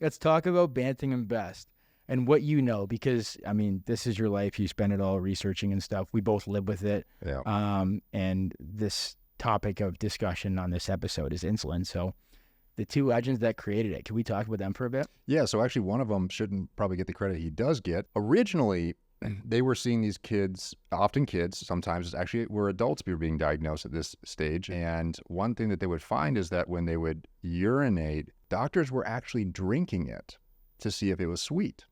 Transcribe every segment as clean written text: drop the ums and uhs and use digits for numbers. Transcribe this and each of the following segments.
let's talk about Banting and Best and what you know, because, I mean, this is your life. You spend it all researching and stuff. We both live with it. Yeah. And this topic of discussion on this episode is insulin. So the two legends that created it, can we talk about them for a bit? Yeah, so actually one of them shouldn't probably get the credit he does get. Originally, they were seeing these kids, often kids, sometimes actually were adults who were being diagnosed at this stage. And one thing that they would find is that when they would urinate, doctors were actually drinking it to see if it was sweet.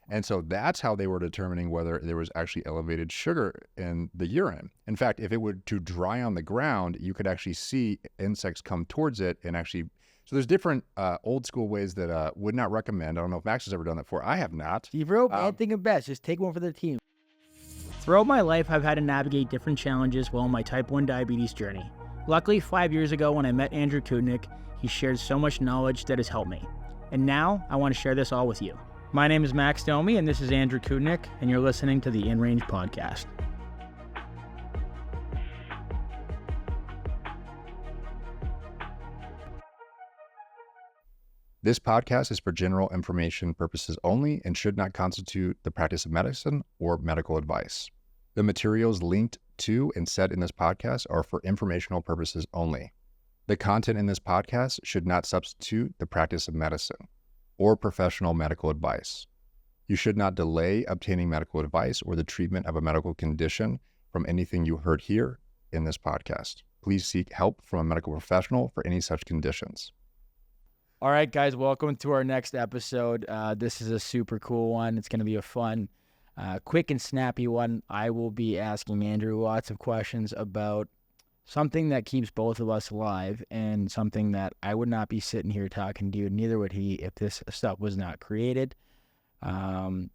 And so that's how they were determining whether there was actually elevated sugar in the urine. In fact, if it were to dry on the ground, you could actually see insects come towards it and actually. So there's different old school ways that would not recommend. I don't know if Max has ever done that before. I have not. Zero, Banting and Best. Just take one for the team. Throughout my life, I've had to navigate different challenges while on my type 1 diabetes journey. Luckily, 5 years ago when I met Andrew Kudnick, he shared so much knowledge that has helped me. And now, I want to share this all with you. My name is Max Domi, and this is Andrew Kudnick, and you're listening to the In Range Podcast. This podcast is for general information purposes only and should not constitute the practice of medicine or medical advice. The materials linked to and said in this podcast are for informational purposes only. The content in this podcast should not substitute the practice of medicine or professional medical advice. You should not delay obtaining medical advice or the treatment of a medical condition from anything you heard here in this podcast. Please seek help from a medical professional for any such conditions. All right, guys, welcome to our next episode. This is a super cool one. It's going to be a fun, quick and snappy one. I will be asking Andrew lots of questions about something that keeps both of us alive and something that I would not be sitting here talking to you, neither would he, if this stuff was not created. Insulin.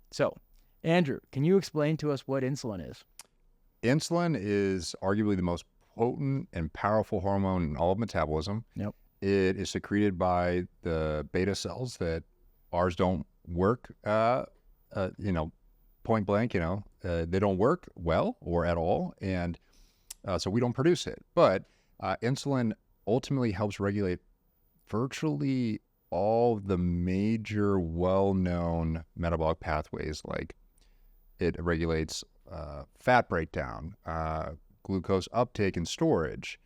So, Andrew, can you explain to us what insulin is? Insulin is arguably the most potent and powerful hormone in all of metabolism. Yep. It is secreted by the beta cells that ours don't work, point blank, they don't work well or at all. And so we don't produce it. But insulin ultimately helps regulate virtually all the major well-known metabolic pathways. Like it regulates fat breakdown, glucose uptake and storage.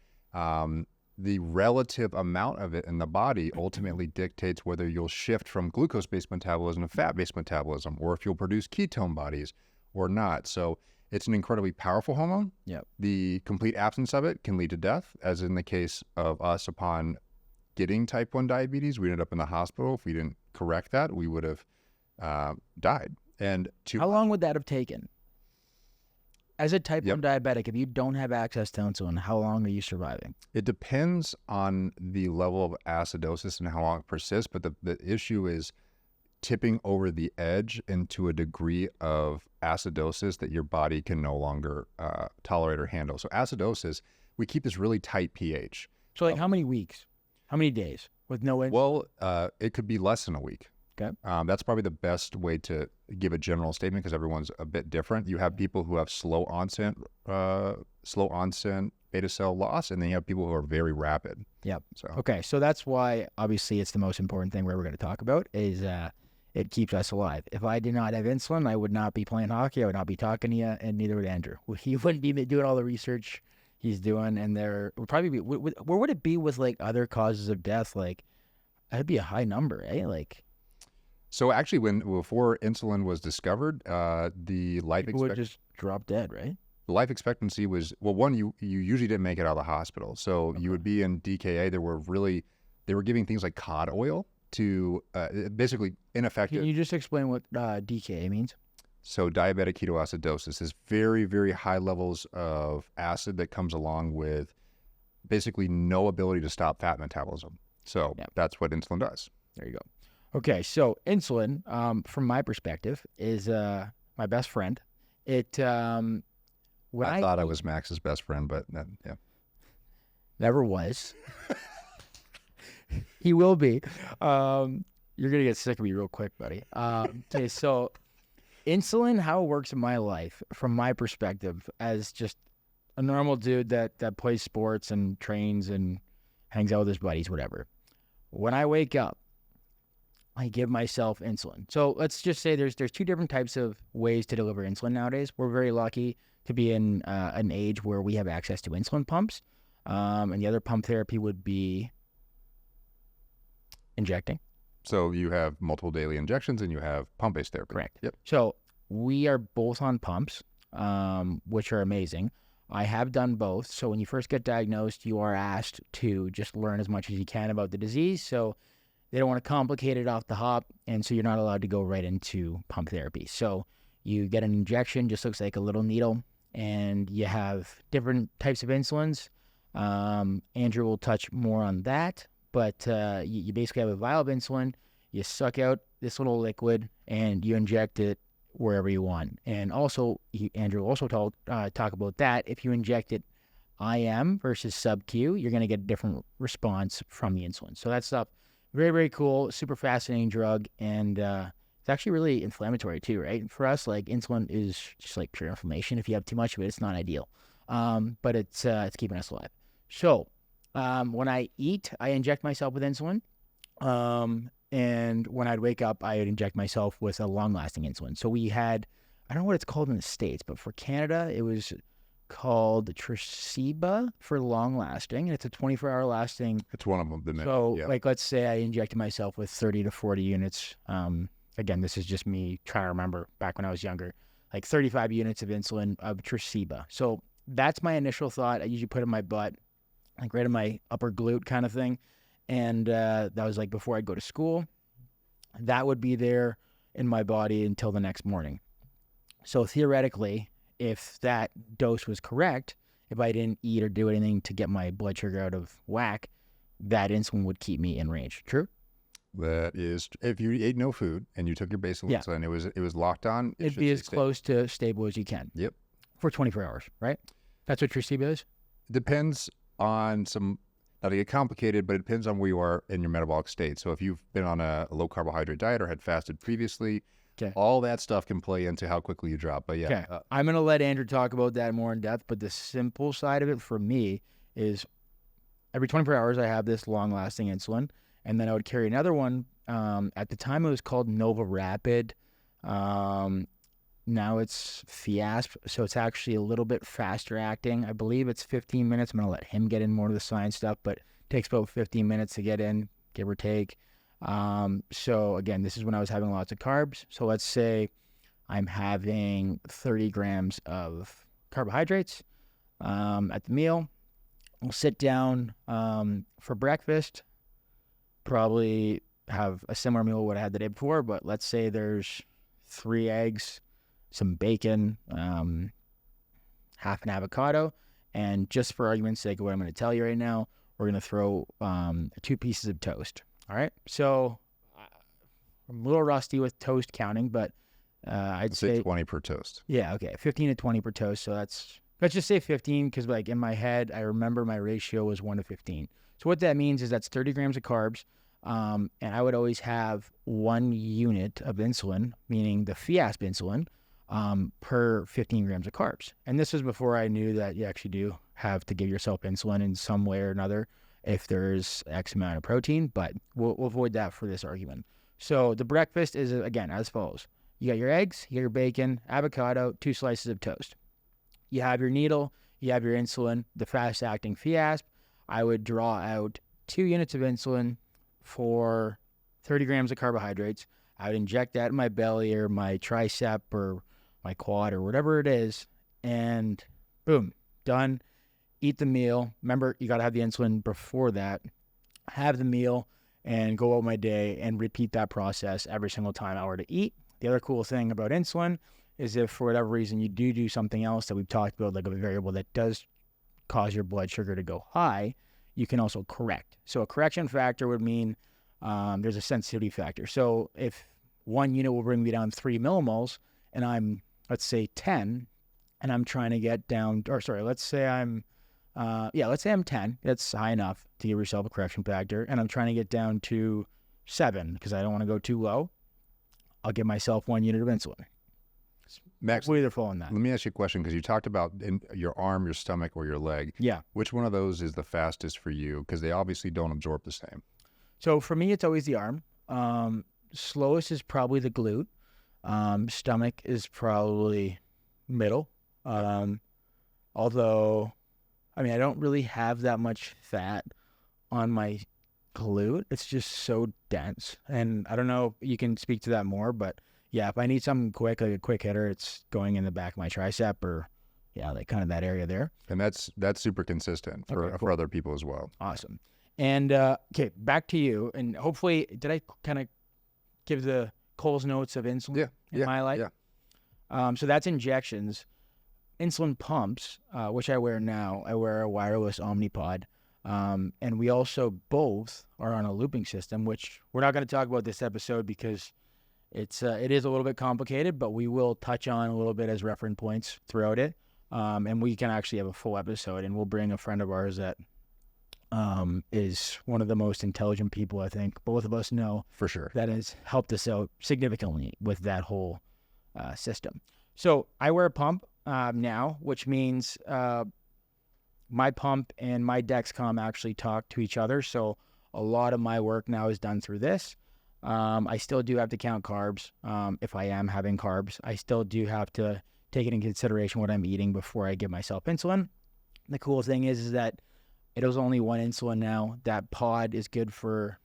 The relative amount of it in the body ultimately dictates whether you'll shift from glucose-based metabolism to fat-based metabolism, or if you'll produce ketone bodies or not. So it's an incredibly powerful hormone. Yep. The complete absence of it can lead to death, as in the case of us upon getting type 1 diabetes. We ended up in the hospital. If we didn't correct that, we would have died. And how long would that have taken? As a type 1 diabetic, if you don't have access to insulin, how long are you surviving? It depends on the level of acidosis and how long it persists, but the issue is tipping over the edge into a degree of acidosis that your body can no longer tolerate or handle. So acidosis, we keep this really tight pH. So like how many weeks? How many days with no insulin? Well, it could be less than a week. Okay. That's probably the best way to give a general statement because everyone's a bit different. You have people who have slow onset beta cell loss, and then you have people who are very rapid. Yep. So okay, so that's why obviously it's the most important thing we're ever going to talk about is it keeps us alive. If I did not have insulin, I would not be playing hockey. I would not be talking to you, and neither would Andrew. He wouldn't be doing all the research he's doing, and there would probably be. Where would it be with like other causes of death? Like, that'd be a high number, eh? Like. So actually, before insulin was discovered, the life people would just drop dead, right? The life expectancy was, well, one, you usually didn't make it out of the hospital. So okay. You would be in DKA. They were giving things like cod oil to basically ineffective. Can you just explain what DKA means? So diabetic ketoacidosis is very, very high levels of acid that comes along with basically no ability to stop fat metabolism. So That's what insulin does. There you go. Okay, so insulin, from my perspective, is my best friend. I thought I was Max's best friend, but yeah. Never was. He will be. You're going to get sick of me real quick, buddy. Okay, so insulin, how it works in my life, from my perspective, as just a normal dude that plays sports and trains and hangs out with his buddies, whatever. When I wake up, I give myself insulin. So let's just say there's two different types of ways to deliver insulin nowadays. We're very lucky to be in an age where we have access to insulin pumps. And the other pump therapy would be injecting. So you have multiple daily injections and you have pump-based therapy. Correct. Yep. So we are both on pumps, which are amazing. I have done both. So when you first get diagnosed, you are asked to just learn as much as you can about the disease. So they don't want to complicate it off the hop, and so you're not allowed to go right into pump therapy. So you get an injection, just looks like a little needle, and you have different types of insulins. Andrew will touch more on that, but you basically have a vial of insulin. You suck out this little liquid, and you inject it wherever you want. And also, Andrew will also talk about that. If you inject it IM versus sub-Q, you're going to get a different response from the insulin. So that stuff, very, very cool, super fascinating drug, and it's actually really inflammatory too, right? For us, like insulin is just like pure inflammation. If you have too much of it, it's not ideal, but it's keeping us alive. So when I eat, I inject myself with insulin, and when I'd wake up, I would inject myself with a long-lasting insulin. So we had, I don't know what it's called in the States, but for Canada, it was called Tresiba for long-lasting, and it's a 24-hour lasting. It's one of them. So, like, let's say I injected myself with 30 to 40 units. Again, this is just me trying to remember back when I was younger, like 35 units of insulin of Tresiba. So that's my initial thought. I usually put it in my butt, like right in my upper glute kind of thing. And that was like before I'd go to school. That would be there in my body until the next morning. So theoretically, if that dose was correct, if I didn't eat or do anything to get my blood sugar out of whack, that insulin would keep me in range. True? That is, if you ate no food and you took your basal insulin, it was locked on. It'd be as close to stable as you can. Yep. For 24 hours, right? That's what Tresiba is? Depends on not to get complicated, but it depends on where you are in your metabolic state. So if you've been on a low carbohydrate diet or had fasted previously, all that stuff can play into how quickly you drop. But yeah. Okay. I'm going to let Andrew talk about that more in depth, but the simple side of it for me is every 24 hours I have this long-lasting insulin, and then I would carry another one. At the time, it was called Nova Rapid. Now it's Fiasp, so it's actually a little bit faster acting. I believe it's 15 minutes. I'm going to let him get in more of the science stuff, but it takes about 15 minutes to get in, give or take. So again, this is when I was having lots of carbs. So let's say I'm having 30 grams of carbohydrates at the meal. I'll sit down for breakfast, probably have a similar meal to what I had the day before, but let's say there's 3 eggs, some bacon, half an avocado, and just for argument's sake of what I'm going to tell you right now, we're going to throw 2 pieces of toast. All right? So I'm a little rusty with toast counting, but I'd say 20 per toast. Yeah, okay, 15 to 20 per toast. So let's just say 15 because like in my head, I remember my ratio was 1 to 15. So what that means is that's 30 grams of carbs, and I would always have 1 unit of insulin, meaning the Fiasp insulin, per 15 grams of carbs. And this was before I knew that you actually do have to give yourself insulin in some way or another if there's X amount of protein, but we'll avoid that for this argument. So the breakfast is, again, as follows. You got your eggs, you got your bacon, avocado, 2 slices of toast. You have your needle, you have your insulin, the fast-acting Fiasp. I would draw out 2 units of insulin for 30 grams of carbohydrates. I would inject that in my belly or my tricep or my quad or whatever it is, and boom, done. Eat the meal. Remember, you got to have the insulin before that. Have the meal and go out my day and repeat that process every single time I were to eat. The other cool thing about insulin is if for whatever reason you do something else that we've talked about, like a variable that does cause your blood sugar to go high, you can also correct. So a correction factor would mean there's a sensitivity factor. So if 1 unit will bring me down 3 millimoles and I'm, let's say 10, and I'm trying to get down, or sorry, let's say I'm 10. That's high enough to give yourself a correction factor. And I'm trying to get down to 7 because I don't want to go too low. I'll give myself 1 unit of insulin. Max, we'll either fall on that. Let me ask you a question because you talked about in your arm, your stomach, or your leg. Yeah. Which one of those is the fastest for you? Because they obviously don't absorb the same. So for me, it's always the arm. slowest is probably the glute. Stomach is probably middle. Although, I mean, I don't really have that much fat on my glute. It's just so dense. And I don't know if you can speak to that more, but yeah, if I need something quick, like a quick hitter, it's going in the back of my tricep or, yeah, like kind of that area there. And that's super consistent for, Okay, cool. for other people as well. Awesome. And, okay, back to you. And hopefully, did I kind of give the Cole's notes of insulin in my life? Yeah. So that's injections. Insulin pumps, which I wear now. I wear a wireless Omnipod. And we also both are on a looping system, which we're not going to talk about this episode because it is a little bit complicated, but we will touch on a little bit as reference points throughout it. And we can actually have a full episode, and we'll bring a friend of ours that is one of the most intelligent people I think both of us know. For sure. That has helped us out significantly with that whole system. So I wear a pump now, which means my pump and my Dexcom actually talk to each other. So a lot of my work now is done through this. I still do have to count carbs if I am having carbs. I still do have to take into consideration what I'm eating before I give myself insulin. The cool thing is that it is only one insulin now. That pod is good for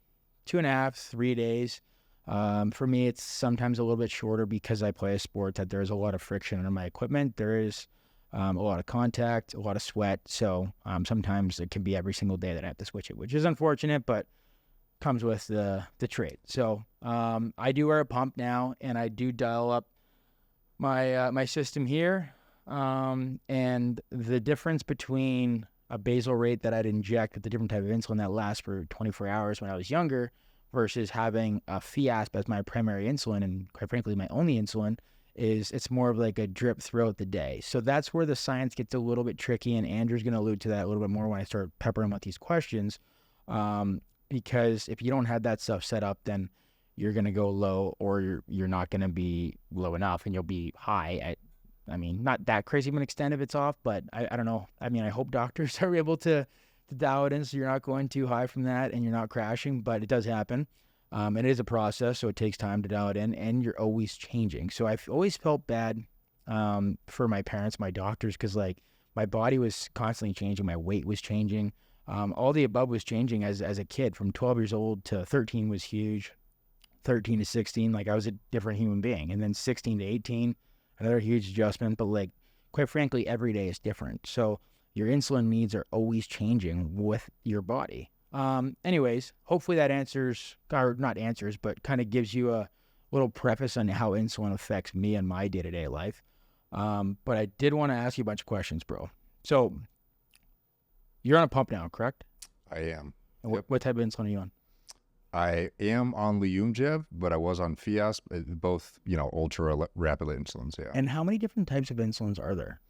2.5, 3 days. For me, it's sometimes a little bit shorter because I play a sport that there's a lot of friction in my equipment. There is a lot of contact, a lot of sweat. So sometimes it can be every single day that I have to switch it, which is unfortunate, but comes with the trade. So I do wear a pump now, and I do dial up my system here. And the difference between a basal rate that I'd inject with a different type of insulin that lasts for 24 hours when I was younger versus having a Fiasp as my primary insulin and, quite frankly, my only insulin is it's more of like a drip throughout the day. So that's where the science gets a little bit tricky, and Andrew's going to allude to that a little bit more when I start peppering with these questions. Because if you don't have that stuff set up, then you're going to go low, or you're not going to be low enough, and you'll be high at, I mean, not that crazy of an extent if it's off, but I don't know. I mean, I hope doctors are able to dial it in so you're not going too high from that and you're not crashing, but it does happen. It is a process, so it takes time to dial it in, and you're always changing. So I've always felt bad for my parents, my doctors, because like my body was constantly changing, my weight was changing, all the above was changing as a kid. From 12 years old to 13 was huge, 13 to 16, like I was a different human being, and then 16 to 18, another huge adjustment. But like, quite frankly, every day is different. So your insulin needs are always changing with your body. Anyways, hopefully that answers, or not answers, but kind of gives you a little preface on how insulin affects me and my day-to-day life. But I did want to ask you a bunch of questions, bro. So you're on a pump now, correct? I am. And what type of insulin are you on? I am on Liumjev, but I was on Fiasp, both, ultra rapid insulins. Yeah. And how many different types of insulins are there?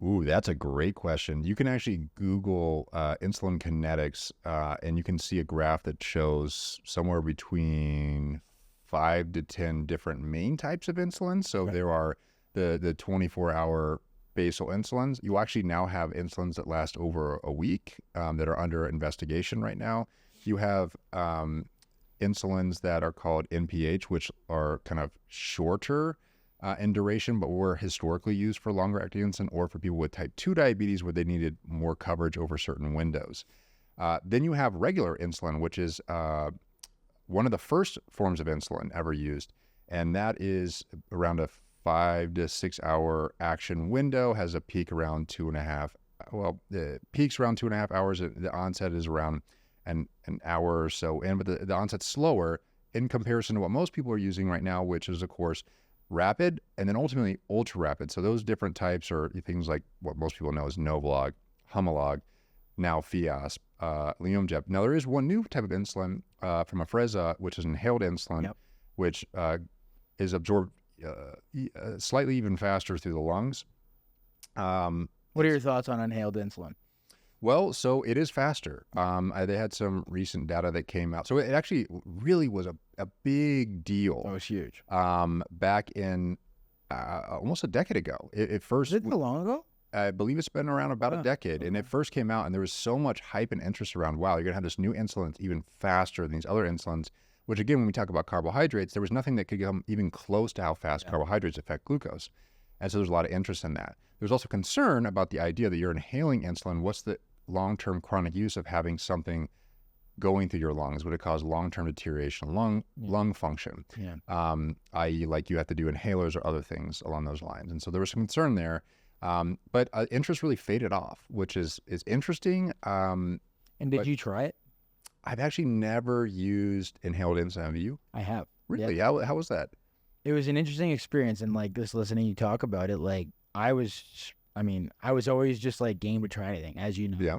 Ooh, that's a great question. You can actually Google insulin kinetics, and you can see a graph that shows somewhere between 5 to 10 different main types of insulin. So there are the 24-hour basal insulins. You actually now have insulins that last over a week that are under investigation right now. You have insulins that are called NPH, which are kind of shorter in duration, but were historically used for longer acting insulin, or for people with type 2 diabetes where they needed more coverage over certain windows. Then you have regular insulin, which is one of the first forms of insulin ever used, and that is around a 5 to 6 hour action window, has a peak around 2.5. Well, the peaks around 2.5 hours. The onset is around an hour or so, but the onset's slower in comparison to what most people are using right now, which is, of course, rapid and then ultimately ultra rapid. So those different types are things like what most people know as Novolog, Humalog, now Fiasp, Liumjev. Now there is one new type of insulin from Afrezza, which is inhaled insulin, which is absorbed slightly even faster through the lungs. What are your thoughts on inhaled insulin? Well, so it is faster. They had some recent data that came out. So it actually really was a big deal. That was huge. Back in almost a decade ago. It first. Is it so long ago? I believe it's been around about a decade. Okay. And it first came out, and there was so much hype and interest around, wow, you're going to have this new insulin that's even faster than these other insulins. which again, when we talk about carbohydrates, there was nothing that could come even close to how fast carbohydrates affect glucose. And so there's a lot of interest in that. There's also concern about the idea that you're inhaling insulin. What's the long-term chronic use of having something going through your lungs? Would it cause long-term deterioration of lung function? I.e. like you have to do inhalers or other things along those lines. And so there was some concern there. But interest really faded off, which is interesting. And did you try it? I've actually never used inhaled insulin. Have you? I have. Really? Yep. How was that? It was an interesting experience, and like just listening you talk about it, like I was always just like game to try anything, as you know. Yeah.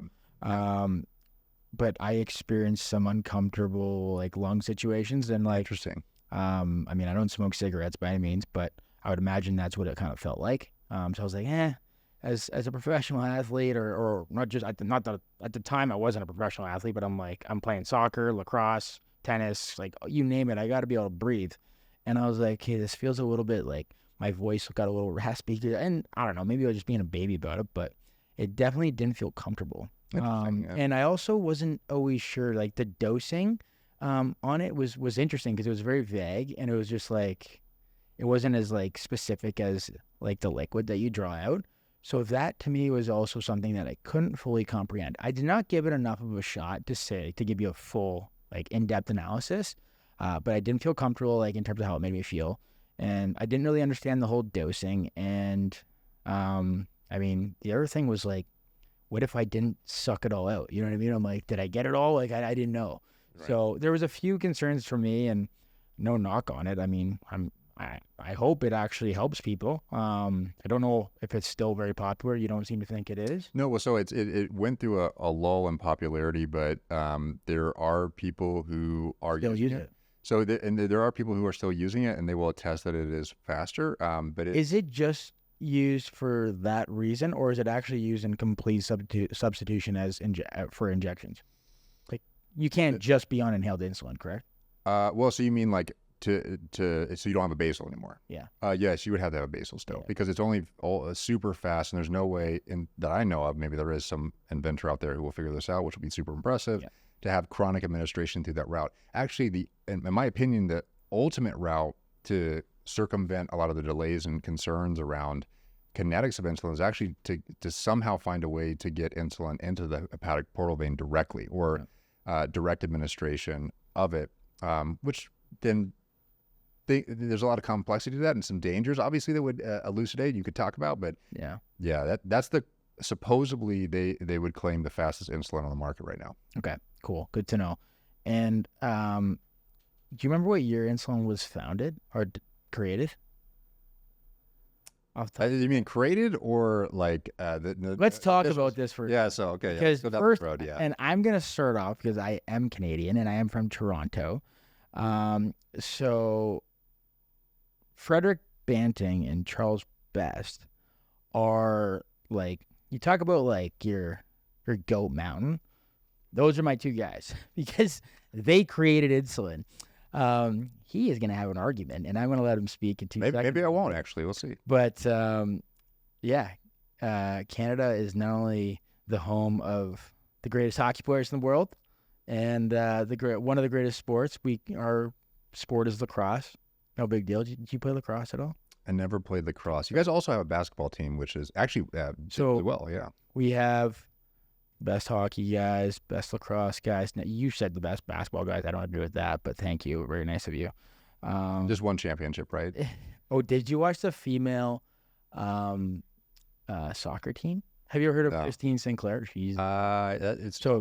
But I experienced some uncomfortable like lung situations, and like Interesting. I don't smoke cigarettes by any means, but I would imagine that's what it kind of felt like. So I was like, as a professional athlete, or not that at the time I wasn't a professional athlete, but I'm playing soccer, lacrosse, tennis, like you name it, I got to be able to breathe. And I was like, hey, this feels a little bit like my voice got a little raspy, and I don't know, maybe I was just being a baby about it, but it definitely didn't feel comfortable. And I also wasn't always sure, like the dosing on it was interesting because it was very vague, and it was just like, it wasn't as like specific as like the liquid that you draw out. So that to me was also something that I couldn't fully comprehend. I did not give it enough of a shot to give you a full like in-depth analysis, but I didn't feel comfortable like in terms of how it made me feel, and I didn't really understand the whole dosing. And the other thing was like, what if I didn't suck it all out? You know what I mean? I'm like, did I get it all? Like I didn't know. Right. So there was a few concerns for me, and no knock on it. I mean, I hope it actually helps people. I don't know if it's still very popular. You don't seem to think it is. No, well, so it went through a lull in popularity, but there are people who are still using it. So there are people who are still using it, and they will attest that it is faster. But is it just used for that reason, or is it actually used in complete substitution as for injections? Like you can't just be on inhaled insulin, correct? Well, so you mean like so you don't have a basal anymore? Yeah. Yes, you would have to have a basal still, because it's only super fast, and there's no way that I know of, maybe there is some inventor out there who will figure this out, which will be super impressive, to have chronic administration through that route. Actually, in my opinion, the ultimate route to circumvent a lot of the delays and concerns around kinetics of insulin is actually to somehow find a way to get insulin into the hepatic portal vein directly, or direct administration of it, which then there's a lot of complexity to that and some dangers, obviously, that would elucidate you could talk about. But that's the supposedly they would claim the fastest insulin on the market right now. Okay, cool, good to know. And do you remember what year insulin was founded or created? You mean created, or like let's talk about this first. So okay, because let's go first, down the road, and I'm gonna start off because I am Canadian and I am from Toronto. So Frederick Banting and Charles Best are like, you talk about like your goat mountain. Those are my two guys because they created insulin. He is going to have an argument, and I'm going to let him speak in 2 seconds. Maybe I won't, actually. We'll see. But Canada is not only the home of the greatest hockey players in the world, and one of the greatest sports. Our sport is lacrosse. No big deal. Did you play lacrosse at all? I never played lacrosse. You guys also have a basketball team, which is actually really well. Yeah, we have best hockey guys, best lacrosse guys. Now, you said the best basketball guys. I don't have to do with that, but thank you. Very nice of you. Just one championship, right? Oh, did you watch the female soccer team? Have you ever heard of Christine Sinclair? She's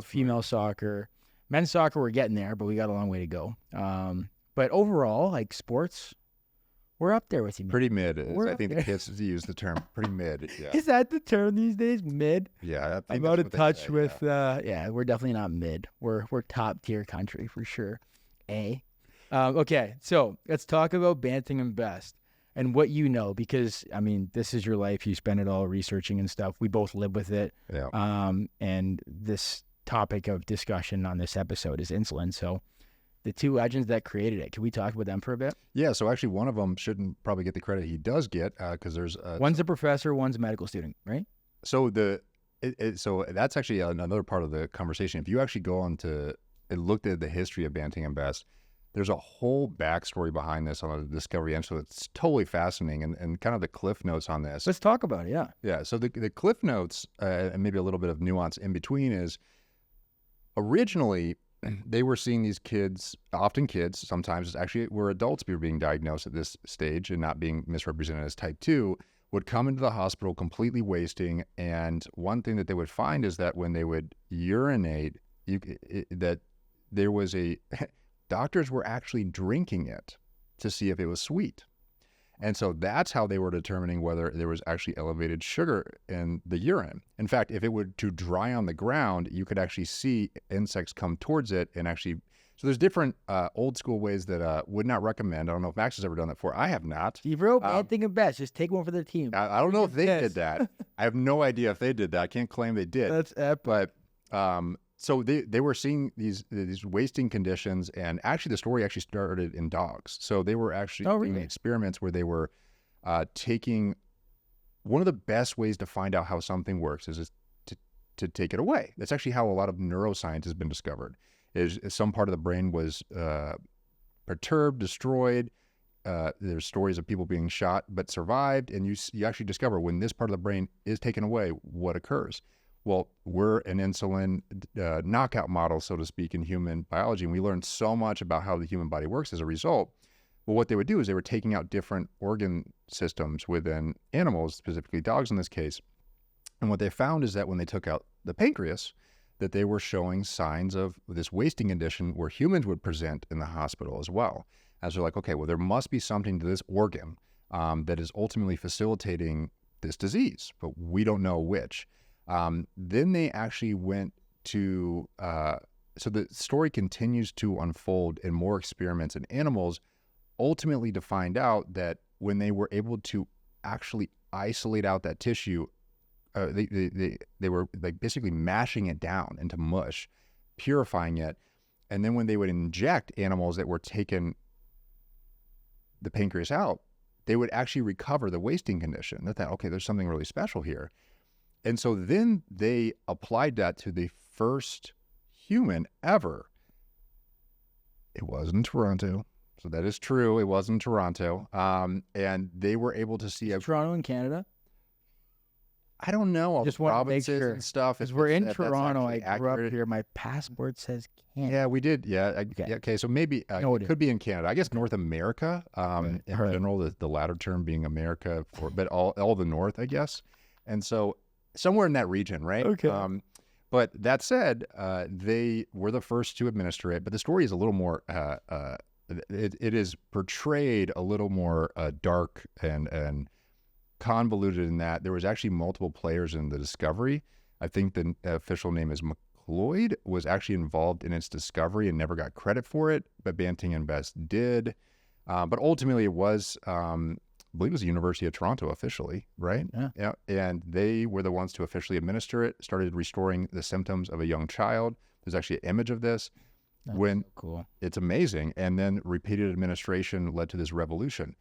female soccer. Men's soccer, we're getting there, but we got a long way to go. But overall, like sports, we're up there with you, man. Pretty mid. I think the kids use the term pretty mid. Yeah. Is that the term these days? Mid? Yeah. I'm out of touch with, we're definitely not mid. We're top tier country for sure. Okay, so let's talk about Banting and Best and what you know, because, I mean, this is your life. You spend it all researching and stuff. We both live with it. Yeah. And this topic of discussion on this episode is insulin. So the two legends that created it, can we talk about them for a bit? Yeah, so actually one of them shouldn't probably get the credit he does get, because there's one's a professor, one's a medical student, right? So so that's actually another part of the conversation. If you actually go on to and looked at the history of Banting and Best, there's a whole backstory behind this on the discovery end, so it's totally fascinating. And kind of the cliff notes on this. Let's talk about it. Yeah. Yeah. So the cliff notes and maybe a little bit of nuance in between is originally they were seeing these kids, often kids, sometimes actually were adults who were being diagnosed at this stage and not being misrepresented as type 2, would come into the hospital completely wasting. And one thing that they would find is that when they would urinate, that there was doctors were actually drinking it to see if it was sweet. And so that's how they were determining whether there was actually elevated sugar in the urine. In fact, if it were to dry on the ground, you could actually see insects come towards it and actually. So there's different old school ways that would not recommend. I don't know if Max has ever done that before. I have not. Steve Rowe, Banting and Best. Just take one for the team. I don't know if they did that. I have no idea if they did that. I can't claim they did. That's epic. But so they were seeing these wasting conditions, and actually the story actually started in dogs. So they were actually doing experiments where they were taking one of the best ways to find out how something works is to take it away. That's actually how a lot of neuroscience has been discovered. Is some part of the brain was perturbed, destroyed. There's stories of people being shot but survived, and you actually discover when this part of the brain is taken away, what occurs. Well, we're an insulin knockout model, so to speak, in human biology, and we learned so much about how the human body works as a result. Well, what they would do is they were taking out different organ systems within animals, specifically dogs in this case, and what they found is that when they took out the pancreas, that they were showing signs of this wasting condition where humans would present in the hospital as well. As they're like, okay, well, there must be something to this organ that is ultimately facilitating this disease, but we don't know which. Then they actually went to, so the story continues to unfold in more experiments in animals, ultimately to find out that when they were able to actually isolate out that tissue, they were like basically mashing it down into mush, purifying it. And then when they would inject animals that were taking the pancreas out, they would actually recover the wasting condition. They thought, okay, there's something really special here. And so then they applied that to the first human ever. It was in Toronto. So that is true. It was in Toronto. And they were able to see... Toronto in Canada? I don't know. Just want to make sure. And stuff. Because we're in Toronto. I grew up here. My passport says Canada. Yeah, we did. Yeah. Okay. So maybe it could be in Canada. I guess North America, in general, the latter term being America, but all the North, I guess. And so somewhere in that region, right? Okay. But that said, they were the first to administer it. But the story is a little more, it is portrayed a little more dark and convoluted in that there was actually multiple players in the discovery. I think the official name is McLeod was actually involved in its discovery and never got credit for it, but Banting and Best did. But ultimately it was, I believe it was the University of Toronto officially, right? Yeah. And they were the ones to officially administer it, started restoring the symptoms of a young child. There's actually an image of this. That's so cool. It's amazing. And then repeated administration led to this revolution.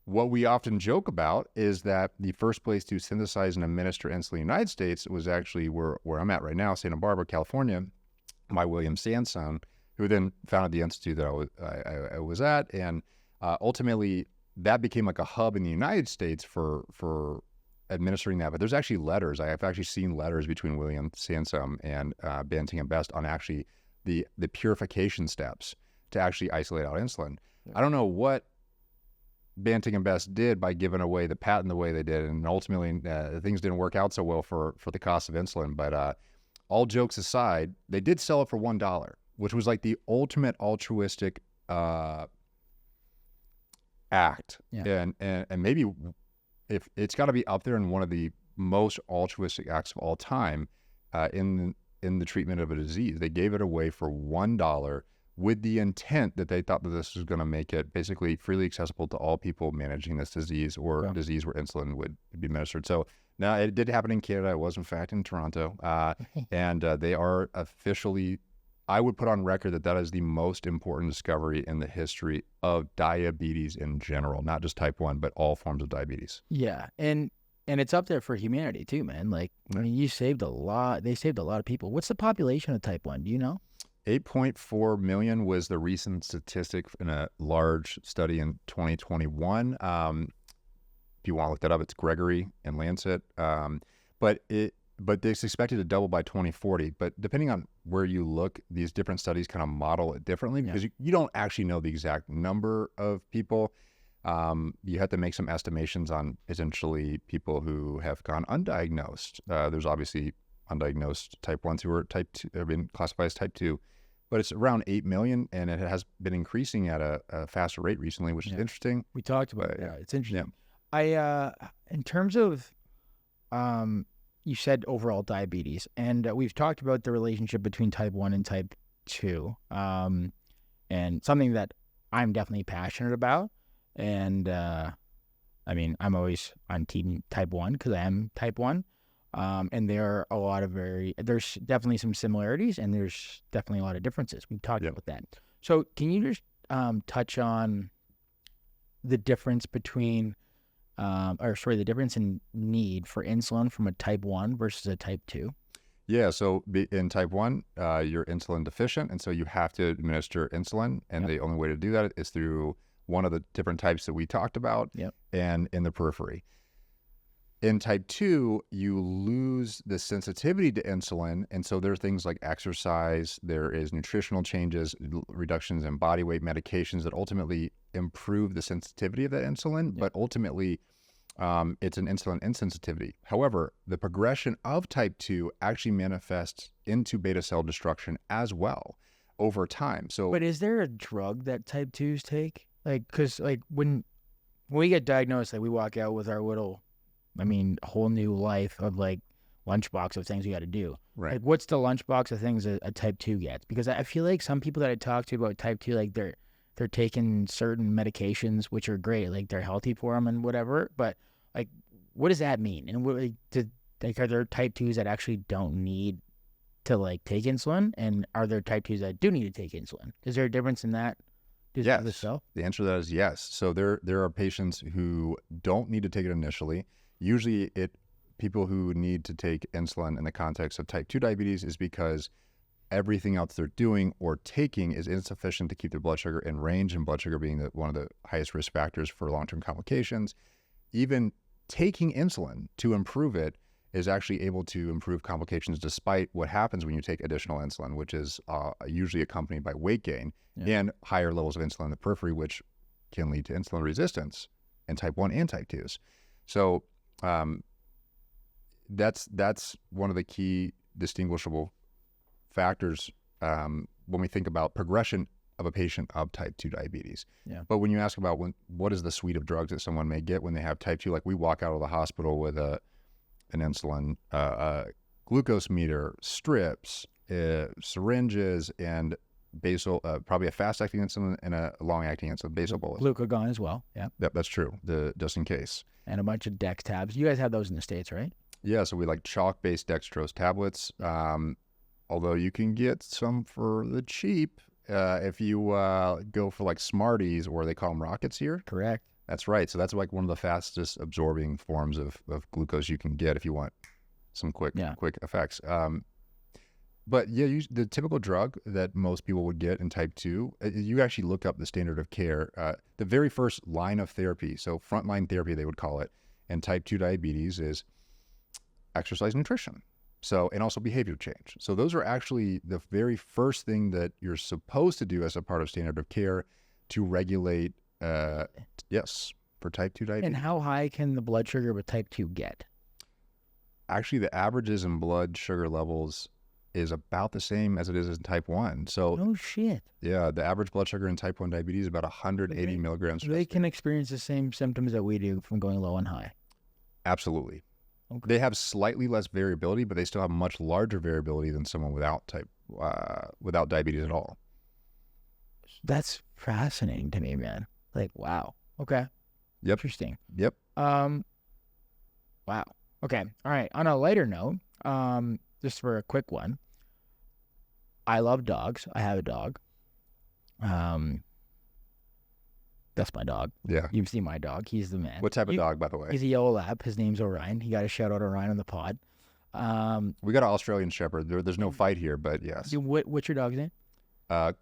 What we often joke about is that the first place to synthesize and administer insulin in the United States was actually where I'm at right now, Santa Barbara, California, by William Sanson, who then founded the institute that I was at. And ultimately, that became like a hub in the United States for administering that. But there's actually letters. I have actually seen letters between William Sansom and Banting and Best on actually the purification steps to actually isolate out insulin. Yeah. I don't know what Banting and Best did by giving away the patent the way they did, and ultimately things didn't work out so well for the cost of insulin. But all jokes aside, they did sell it for $1, which was like the ultimate altruistic act. Yeah. And maybe if it's got to be up there in one of the most altruistic acts of all time in the treatment of a disease. They gave it away for $1 with the intent that they thought that this was going to make it basically freely accessible to all people managing this disease or disease where insulin would be administered. So now it did happen in Canada. It was in fact in Toronto. And they are officially, I would put on record that is the most important discovery in the history of diabetes in general, not just type 1, but all forms of diabetes. Yeah. And it's up there for humanity too, man. Like, I mean, you saved a lot. They saved a lot of people. What's the population of type 1? Do you know? 8.4 million was the recent statistic in a large study in 2021. If you want to look that up, it's Gregory and Lancet. But it's expected to double by 2040. But depending on where you look, these different studies kind of model it differently because you don't actually know the exact number of people. You have to make some estimations on essentially people who have gone undiagnosed. There's obviously undiagnosed type 1s who are type 2, have been classified as type 2. But it's around 8 million, and it has been increasing at a faster rate recently, which is interesting. We talked about it. Yeah, it's interesting. Yeah. In terms of, you said overall diabetes, and we've talked about the relationship between type 1 and type 2, and something that I'm definitely passionate about. And, I mean, I'm always on team type 1 because I am type 1. And there are there's definitely some similarities and there's definitely a lot of differences. We've talked about that. So can you just touch on the difference between, the difference in need for insulin from a type 1 versus a type 2? Yeah, so in type 1, you're insulin deficient, and so you have to administer insulin, and the only way to do that is through one of the different types that we talked about and in the periphery. In type 2, you lose the sensitivity to insulin, and so there are things like exercise, there is nutritional changes, reductions in body weight, medications that ultimately improve the sensitivity of that insulin, but ultimately it's an insulin insensitivity. However, the progression of type 2 actually manifests into beta cell destruction as well over time. So, but is there a drug that type 2s take? Like, because like when we get diagnosed, like we walk out with our little, whole new life of like lunchbox of things we got to do. Right. Like, what's the lunchbox of things a type 2 gets? Because I feel like some people that I talk to about type 2, like they're taking certain medications, which are great, like they're healthy for them and whatever. But like, what does that mean? And what, are there type 2s that actually don't need to like take insulin? And are there type 2s that do need to take insulin? Is there a difference in that? Yes. The answer to that is yes. So there are patients who don't need to take it initially. Usually people who need to take insulin in the context of type 2 diabetes is because everything else they're doing or taking is insufficient to keep their blood sugar in range, and blood sugar being one of the highest risk factors for long-term complications. Even taking insulin to improve it is actually able to improve complications despite what happens when you take additional insulin, which is usually accompanied by weight gain and higher levels of insulin in the periphery, which can lead to insulin resistance in type 1 and type 2s. So that's one of the key distinguishable factors when we think about progression of a patient of type 2 diabetes. Yeah. But when you ask about what is the suite of drugs that someone may get when they have type 2, like we walk out of the hospital with an insulin, glucose meter, strips, syringes, and basal, probably a fast-acting insulin and a long-acting insulin, basal bolus. Glucagon as well, yeah. Yep, that's true, just in case. And a bunch of Dex tabs. You guys have those in the States, right? Yeah, so we like chalk-based dextrose tablets, although you can get some for the cheap if you go for like Smarties, or they call them rockets here. Correct. That's right. So that's like one of the fastest absorbing forms of glucose you can get if you want some quick effects. But yeah, the typical drug that most people would get in type 2, you actually look up the standard of care. The very first line of therapy, so frontline therapy they would call it, in type 2 diabetes is exercise, nutrition. So, and also behavior change. So those are actually the very first thing that you're supposed to do as a part of standard of care to regulate, for type 2 diabetes. And how high can the blood sugar with type 2 get? Actually, the averages in blood sugar levels is about the same as it is in type 1. So, no shit. Yeah, the average blood sugar in type 1 diabetes is about 180 milligrams. They can experience the same symptoms that we do from going low and high. Absolutely. Okay. They have slightly less variability, but they still have much larger variability than someone without diabetes at all. That's fascinating to me, man. Like, wow. Okay. Yep. Interesting. Yep. Wow. Okay. All right. On a lighter note, just for a quick one, I love dogs. I have a dog. That's my dog. Yeah. You've seen my dog. He's the man. What type of dog, by the way? He's a yellow lab. His name's Orion. He got a shout out Orion on the pod. We got an Australian Shepherd. There's no fight here, but yes. What's your dog's name?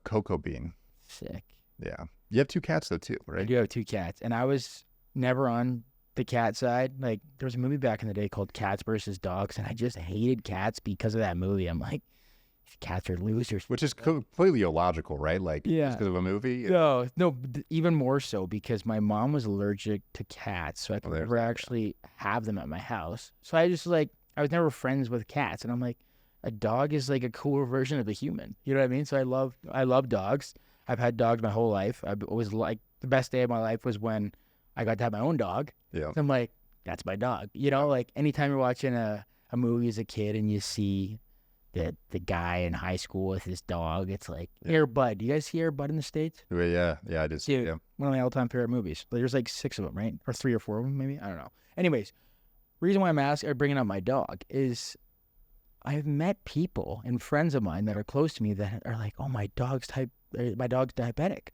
Cocoa bean. Sick. Yeah. You have 2 cats though too, I right? do have 2 cats, and I was never on the cat side. Like, there was a movie back in the day called Cats versus Dogs, and I just hated cats because of that movie. I'm like, these cats are losers. Which is completely illogical, right? Like, just Yeah. because of a movie. No, even more so because my mom was allergic to cats, so I could there's never that, yeah. actually have them at my house. So I just like, I was never friends with cats, and I'm like, a dog is like a cooler version of a human. You know what I mean? So I love dogs. I've had dogs my whole life. I've always like, the best day of my life was when I got to have my own dog. Yeah. So I'm like, that's my dog. You know, like anytime you're watching a movie as a kid and you see the guy in high school with his dog, it's like Air Bud. Do you guys see Air Bud in the States? Yeah, I just, Dude, yeah. one of my all-time favorite movies. There's like 6 of them, right? Or 3 or 4 of them, maybe. I don't know. Anyways, reason why I'm asking or bringing up my dog is I've met people and friends of mine that are close to me that are like, "Oh, my dog's diabetic,"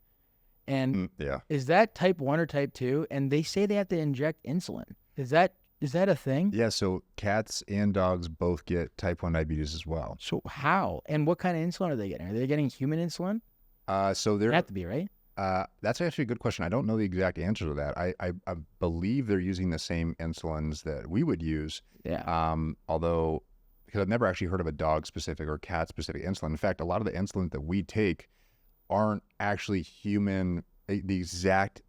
and Yeah. is that type 1 or type 2? And they say they have to inject insulin. Is that a thing? Yeah, so cats and dogs both get type 1 diabetes as well. So how and what kind of insulin are they getting? Are they getting human insulin? So They they're have to be, right? that's actually a good question. I don't know the exact answer to that. I believe they're using the same insulins that we would use. Yeah. Although, because I've never actually heard of a dog specific or cat specific insulin. In fact, a lot of the insulin that we take aren't actually human, the exact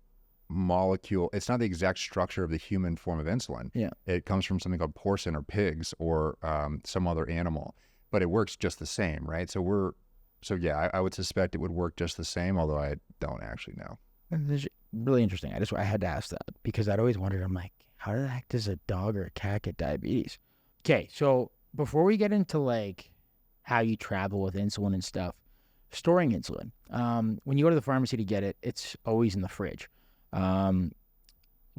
molecule. It's not the exact structure of the human form of insulin. Yeah. It comes from something called porcine or pigs or some other animal, but it works just the same, right? So yeah, I would suspect it would work just the same, although I don't actually know. It's really interesting. I had to ask that because I'd always wondered. I'm like, how the heck does a dog or a cat get diabetes? Okay, so before we get into like how you travel with insulin and stuff, storing insulin. When you go to the pharmacy to get it, it's always in the fridge.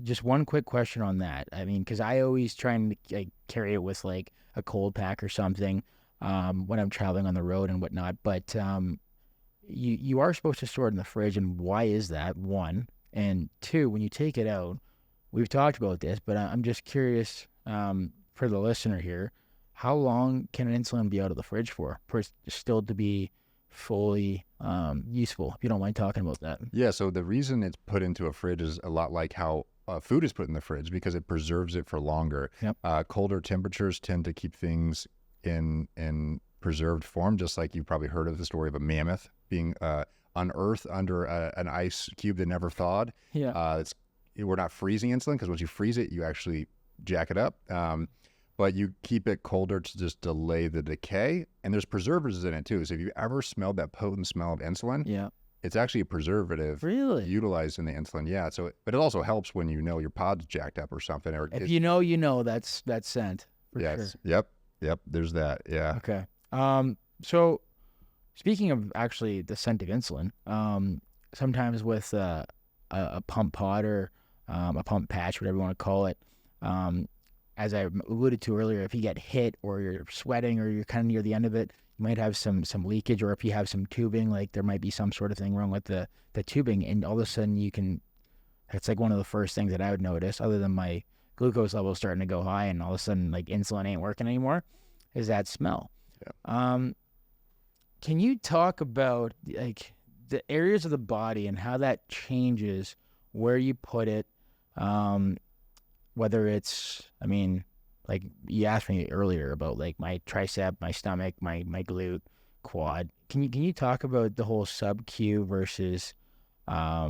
Just one quick question on that. I mean, because I always try and like, carry it with like a cold pack or something when I'm traveling on the road and whatnot. But you are supposed to store it in the fridge, and why is that? 1, and 2, when you take it out, we've talked about this, but I'm just curious for the listener here, how long can an insulin be out of the fridge for it still to be fully useful? If you don't mind talking about that. Yeah, so the reason it's put into a fridge is a lot like how food is put in the fridge because it preserves it for longer. Yep. Colder temperatures tend to keep things in preserved form, just like you've probably heard of the story of a mammoth being unearthed under an ice cube that never thawed. Yeah. We're not freezing insulin because once you freeze it, you actually jack it up. But you keep it colder to just delay the decay. And there's preservatives in it too. So if you ever smelled that potent smell of insulin, Yeah. it's actually a preservative Really? utilized in the insulin. Yeah. So, but it also helps when you know your pod's jacked up or something. Or If you know, that's scent for sure. Yep. There's that. Yeah. Okay. So speaking of actually the scent of insulin, sometimes with a pump pod or a pump patch, whatever you want to call it, as I alluded to earlier, if you get hit or you're sweating or you're kind of near the end of it, you might have some leakage, or if you have some tubing, like there might be some sort of thing wrong with the tubing, and all of a sudden it's like one of the first things that I would notice, other than my glucose level starting to go high and all of a sudden like insulin ain't working anymore, is that smell. Yeah. Can you talk about like the areas of the body and how that changes where you put it? Whether it's, I mean, like you asked me earlier about like my tricep, my stomach, my glute, quad. Can you talk about the whole sub-Q versus I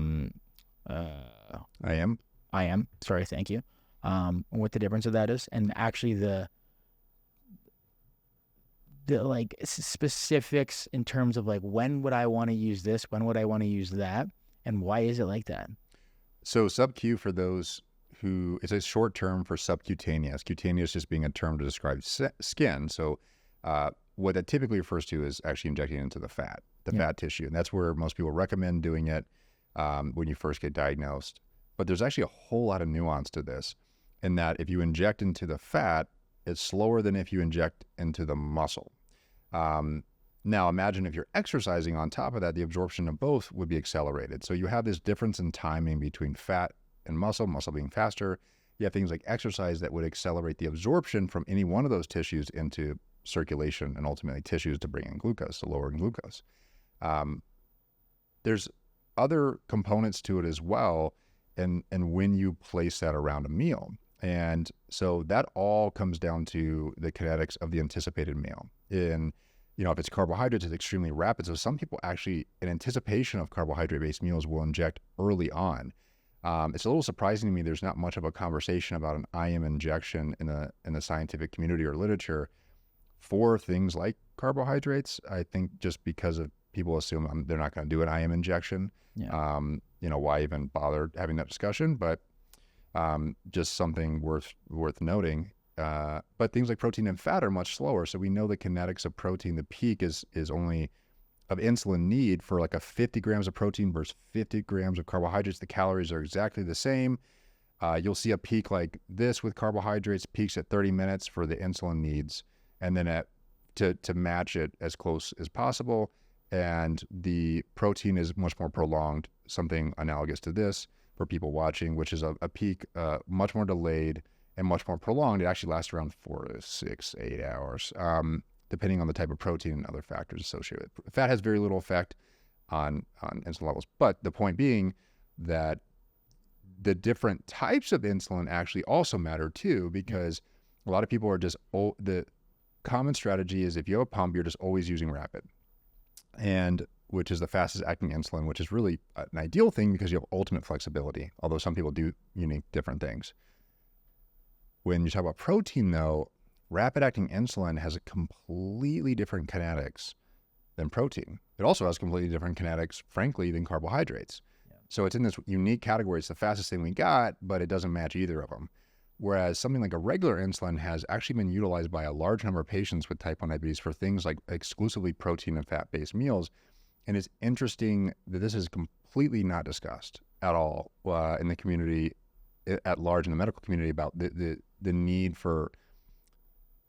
am. Sorry, thank you. What the difference of that is, and actually the like specifics in terms of like when would I want to use this, when would I want to use that, and why is it like that? So sub-Q, for those who, it's a short term for subcutaneous. Cutaneous just being a term to describe skin. So what that typically refers to is actually injecting into the fat tissue. And that's where most people recommend doing it when you first get diagnosed. But there's actually a whole lot of nuance to this, in that if you inject into the fat, it's slower than if you inject into the muscle. Now imagine if you're exercising on top of that, the absorption of both would be accelerated. So you have this difference in timing between fat and muscle being faster. You have things like exercise that would accelerate the absorption from any one of those tissues into circulation and ultimately tissues to bring in glucose, to lower glucose. There's other components to it as well, and when you place that around a meal. And so that all comes down to the kinetics of the anticipated meal. In, if it's carbohydrates, it's extremely rapid. So some people actually, in anticipation of carbohydrate-based meals, will inject early on. It's a little surprising to me there's not much of a conversation about an IM injection in the scientific community or literature for things like carbohydrates. I think just because of people assume they're not going to do an IM injection. Yeah. Why even bother having that discussion? But just something worth noting. But things like protein and fat are much slower. So we know the kinetics of protein, the peak is only of insulin need for like a 50 grams of protein versus 50 grams of carbohydrates. The calories are exactly the same. You'll see a peak like this with carbohydrates, peaks at 30 minutes for the insulin needs, and then to match it as close as possible. And the protein is much more prolonged, something analogous to this for people watching, which is a peak much more delayed and much more prolonged. It actually lasts around 4 to 6, 8 hours, depending on the type of protein and other factors associated with it. Fat has very little effect on insulin levels. But the point being that the different types of insulin actually also matter too, because a lot of people are just, the common strategy is if you have a pump, you're just always using rapid, and which is the fastest acting insulin, which is really an ideal thing because you have ultimate flexibility, although some people do unique different things. When you talk about protein though, rapid acting insulin has a completely different kinetics than protein. It also has completely different kinetics, frankly, than carbohydrates. Yeah. So it's in this unique category. It's the fastest thing we got, but it doesn't match either of them. Whereas something like a regular insulin has actually been utilized by a large number of patients with type 1 diabetes for things like exclusively protein and fat-based meals. And it's interesting that this is completely not discussed at all in the community at large, in the medical community, about the need for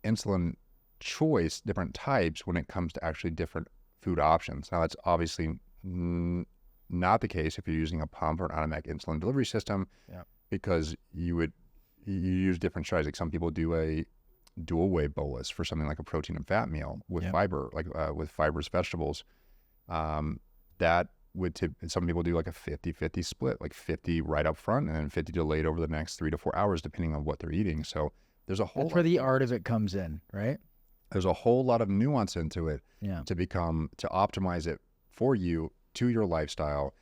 insulin choice, different types, when it comes to actually different food options. Now, that's obviously not the case if you're using a pump or an automatic insulin delivery system, because you use different strategies. Like some people do a dual whey bolus for something like a protein and fat meal with fiber, like with fibrous vegetables. That would some people do like a 50-50 split, like 50 right up front and then 50 delayed over the next 3 to 4 hours, depending on what they're eating. So there's a whole That's where the art of it comes in, right? There's a whole lot of nuance into it to optimize it for you to your lifestyle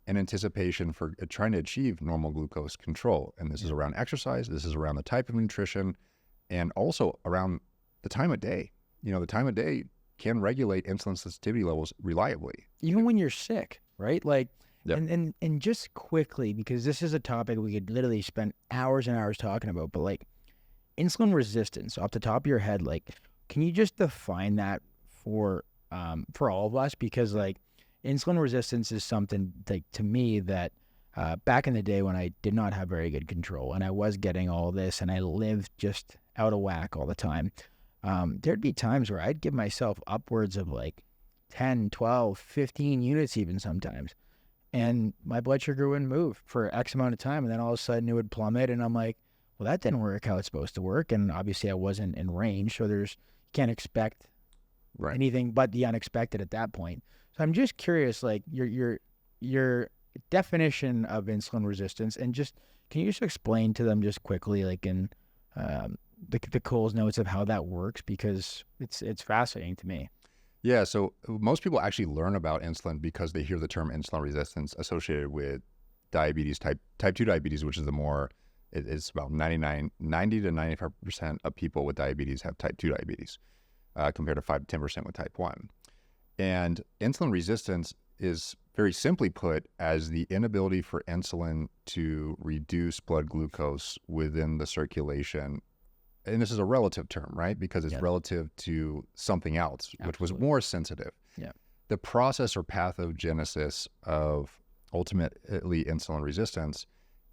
in anticipation for trying to achieve normal glucose control. And this is around exercise. This is around the type of nutrition, and also around the time of day. The time of day can regulate insulin sensitivity levels reliably. Even when you're sick, right? Like, and just quickly, because this is a topic we could literally spend hours and hours talking about, but like insulin resistance off the top of your head, like, can you just define that for all of us? Because like insulin resistance is something like, to me, that back in the day when I did not have very good control and I was getting all this and I lived just out of whack all the time, there'd be times where I'd give myself upwards of like 10, 12, 15 units even sometimes. And my blood sugar wouldn't move for X amount of time. And then all of a sudden it would plummet. And I'm like, well, that didn't work how it's supposed to work. And obviously I wasn't in range. So you can't expect anything but the unexpected at that point. So I'm just curious, like your definition of insulin resistance, and just, can you just explain to them just quickly, like in the Cole's notes of how that works, because it's fascinating to me. Yeah, so most people actually learn about insulin because they hear the term insulin resistance associated with diabetes, type 2 diabetes, which is it's about 90 to 95% of people with diabetes have type 2 diabetes, compared to 5 to 10% with type 1. And insulin resistance is, very simply put, as the inability for insulin to reduce blood glucose within the circulation. And this is a relative term, right? Because it's relative to something else, which was more sensitive. Yeah. The process or pathogenesis of ultimately insulin resistance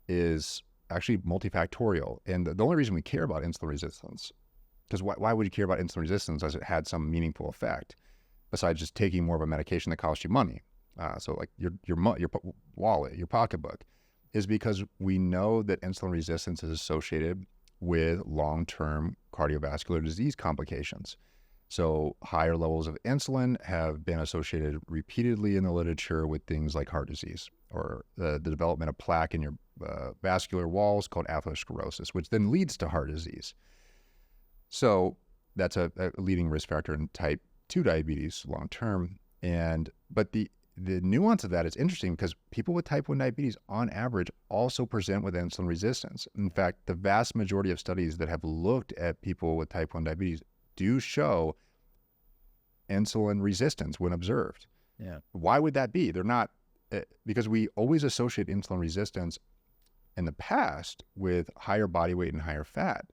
is actually multifactorial. And the only reason we care about insulin resistance, because why would you care about insulin resistance as it had some meaningful effect, besides just taking more of a medication that costs you money? So like your wallet, your pocketbook, is because we know that insulin resistance is associated with long-term cardiovascular disease complications. So higher levels of insulin have been associated repeatedly in the literature with things like heart disease or the development of plaque in your vascular walls called atherosclerosis, which then leads to heart disease. So that's a leading risk factor in type 2 diabetes long term. But the nuance of that is interesting because people with type 1 diabetes on average also present with insulin resistance. In fact, the vast majority of studies that have looked at people with type 1 diabetes do show insulin resistance when observed. Yeah. Why would that be? They're not, because we always associate insulin resistance in the past with higher body weight and higher fat.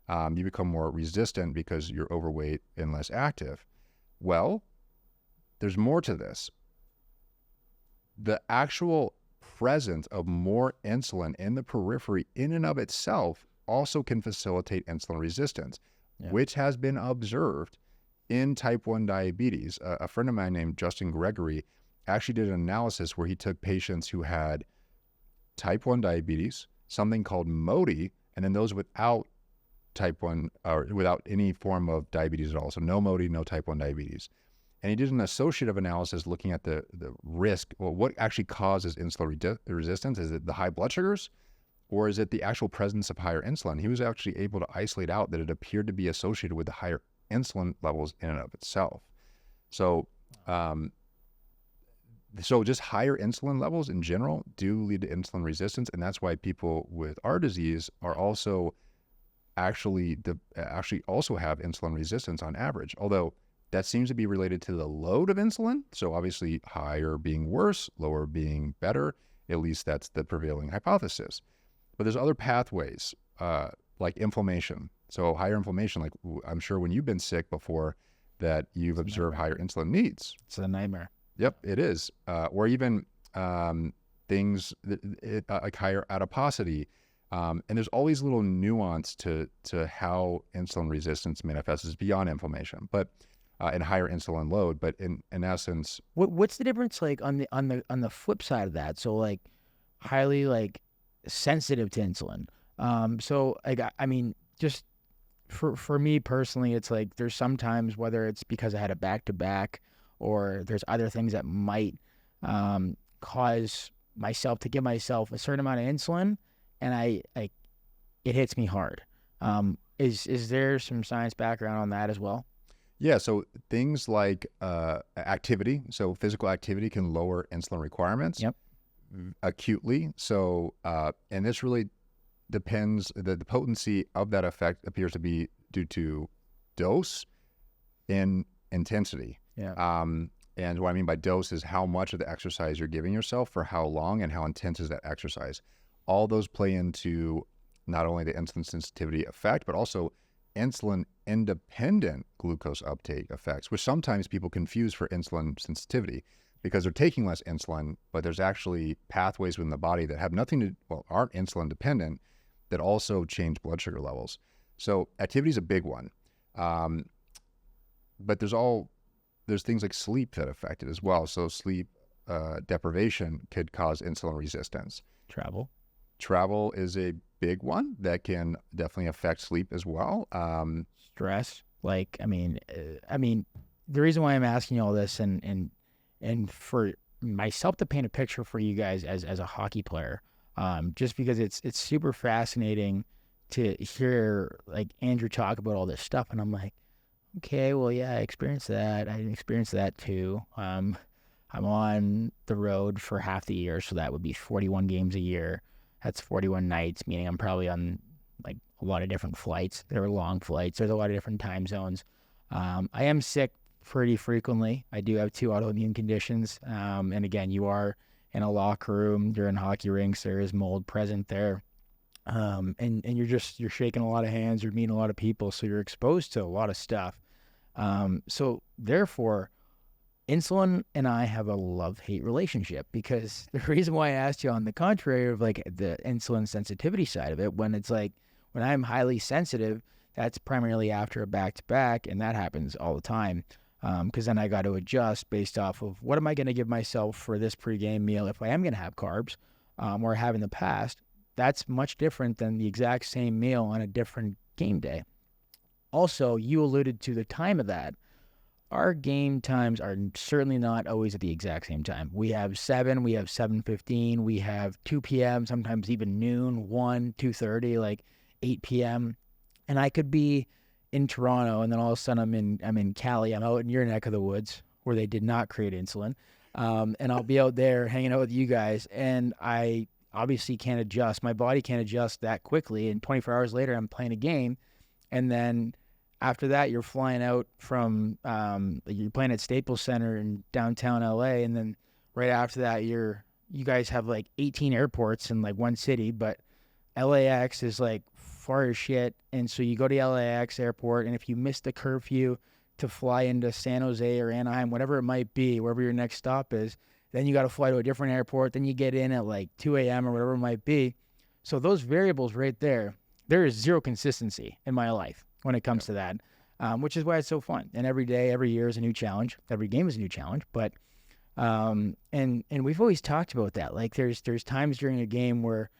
You become more resistant because you're overweight and less active. Well, there's more to this. The actual presence of more insulin in the periphery in and of itself also can facilitate insulin resistance, which has been observed in type 1 diabetes. A friend of mine named Justin Gregory actually did an analysis where he took patients who had type 1 diabetes, something called MODY, and then those without type 1 or without any form of diabetes at all. So no MODY, no type 1 diabetes. And he did an associative analysis looking at the risk. Well, what actually causes insulin resistance? Is it the high blood sugars or is it the actual presence of higher insulin? He was actually able to isolate out that it appeared to be associated with the higher insulin levels in and of itself. So, so just higher insulin levels in general do lead to insulin resistance. And that's why people with our disease are also actually also have insulin resistance on average, although that seems to be related to the load of insulin. So obviously higher being worse, lower being better. At least that's the prevailing hypothesis. But there's other pathways like inflammation. So higher inflammation, like I'm sure when you've been sick before that you've observed higher insulin needs. It's a nightmare. Yep, it is. Or even things like higher adiposity. And there's always little nuance to how insulin resistance manifests beyond inflammation, but and higher insulin load. But in essence, what's the difference like on the flip side of that? So like highly like sensitive to insulin. So like I mean, just for me personally, it's like there's sometimes whether it's because I had a back-to-back or there's other things that might cause myself to give myself a certain amount of insulin, and it hits me hard. Is there some science background on that as well? Yeah, so things like activity, so physical activity can lower insulin requirements acutely. So, and this really depends, the potency of that effect appears to be due to dose and intensity. Yeah. And what I mean by dose is how much of the exercise you're giving yourself for how long and how intense is that exercise. All those play into not only the insulin sensitivity effect, but also insulin independent glucose uptake effects, which sometimes people confuse for insulin sensitivity because they're taking less insulin, but there's actually pathways within the body that have nothing to, well, aren't insulin dependent that also change blood sugar levels. So activity is a big one. But there's things like sleep that affect it as well. So sleep deprivation could cause insulin resistance. Travel is a big one that can definitely affect sleep as well. Stress, like I mean, the reason why I'm asking you all this and for myself to paint a picture for you guys as a hockey player, just because it's super fascinating to hear like Andrew talk about all this stuff, and I'm like, okay, well, yeah, I experienced that. I experienced that too. I'm on the road for half the year, so that would be 41 games a year. That's 41 nights, meaning I'm probably on like a lot of different flights. There are long flights. There's a lot of different time zones. I am sick pretty frequently. I do have 2 autoimmune conditions. And again, you are in a locker room. You're in hockey rinks. There is mold present there. And you're shaking a lot of hands. You're meeting a lot of people. So you're exposed to a lot of stuff. So therefore, insulin and I have a love-hate relationship, because the reason why I asked you on the contrary of like the insulin sensitivity side of it, when it's like when I'm highly sensitive, that's primarily after a back-to-back, and that happens all the time. Because then I got to adjust based off of what am I going to give myself for this pregame meal if I am going to have carbs, or have in the past. That's much different than the exact same meal on a different game day. Also, you alluded to the time of that. our game times are certainly not always at the exact same time. We have 7, we have 7:15, we have 2 p.m., sometimes even noon, 1, 2:30, like 8 p.m. And I could be in Toronto, and then all of a sudden I'm in Cali. I'm out in your neck of the woods where they did not create insulin. And I'll be out there hanging out with you guys, and I obviously can't adjust. My body can't adjust that quickly. And 24 hours later, I'm playing a game, and then after that, you're flying out from you're playing at Staples Center in downtown LA, and then right after that, you guys have like 18 airports in like one city, but LAX is like far as shit, and so you go to LAX airport, and if you miss the curfew to fly into San Jose or Anaheim, whatever it might be, wherever your next stop is, then you got to fly to a different airport. Then you get in at like 2 a.m. or whatever it might be. So those variables right there, there is zero consistency in my life when it comes to that, which is why it's so fun. And every day, every year is a new challenge. Every game is a new challenge. But and we've always talked about that. Like there's times during a game where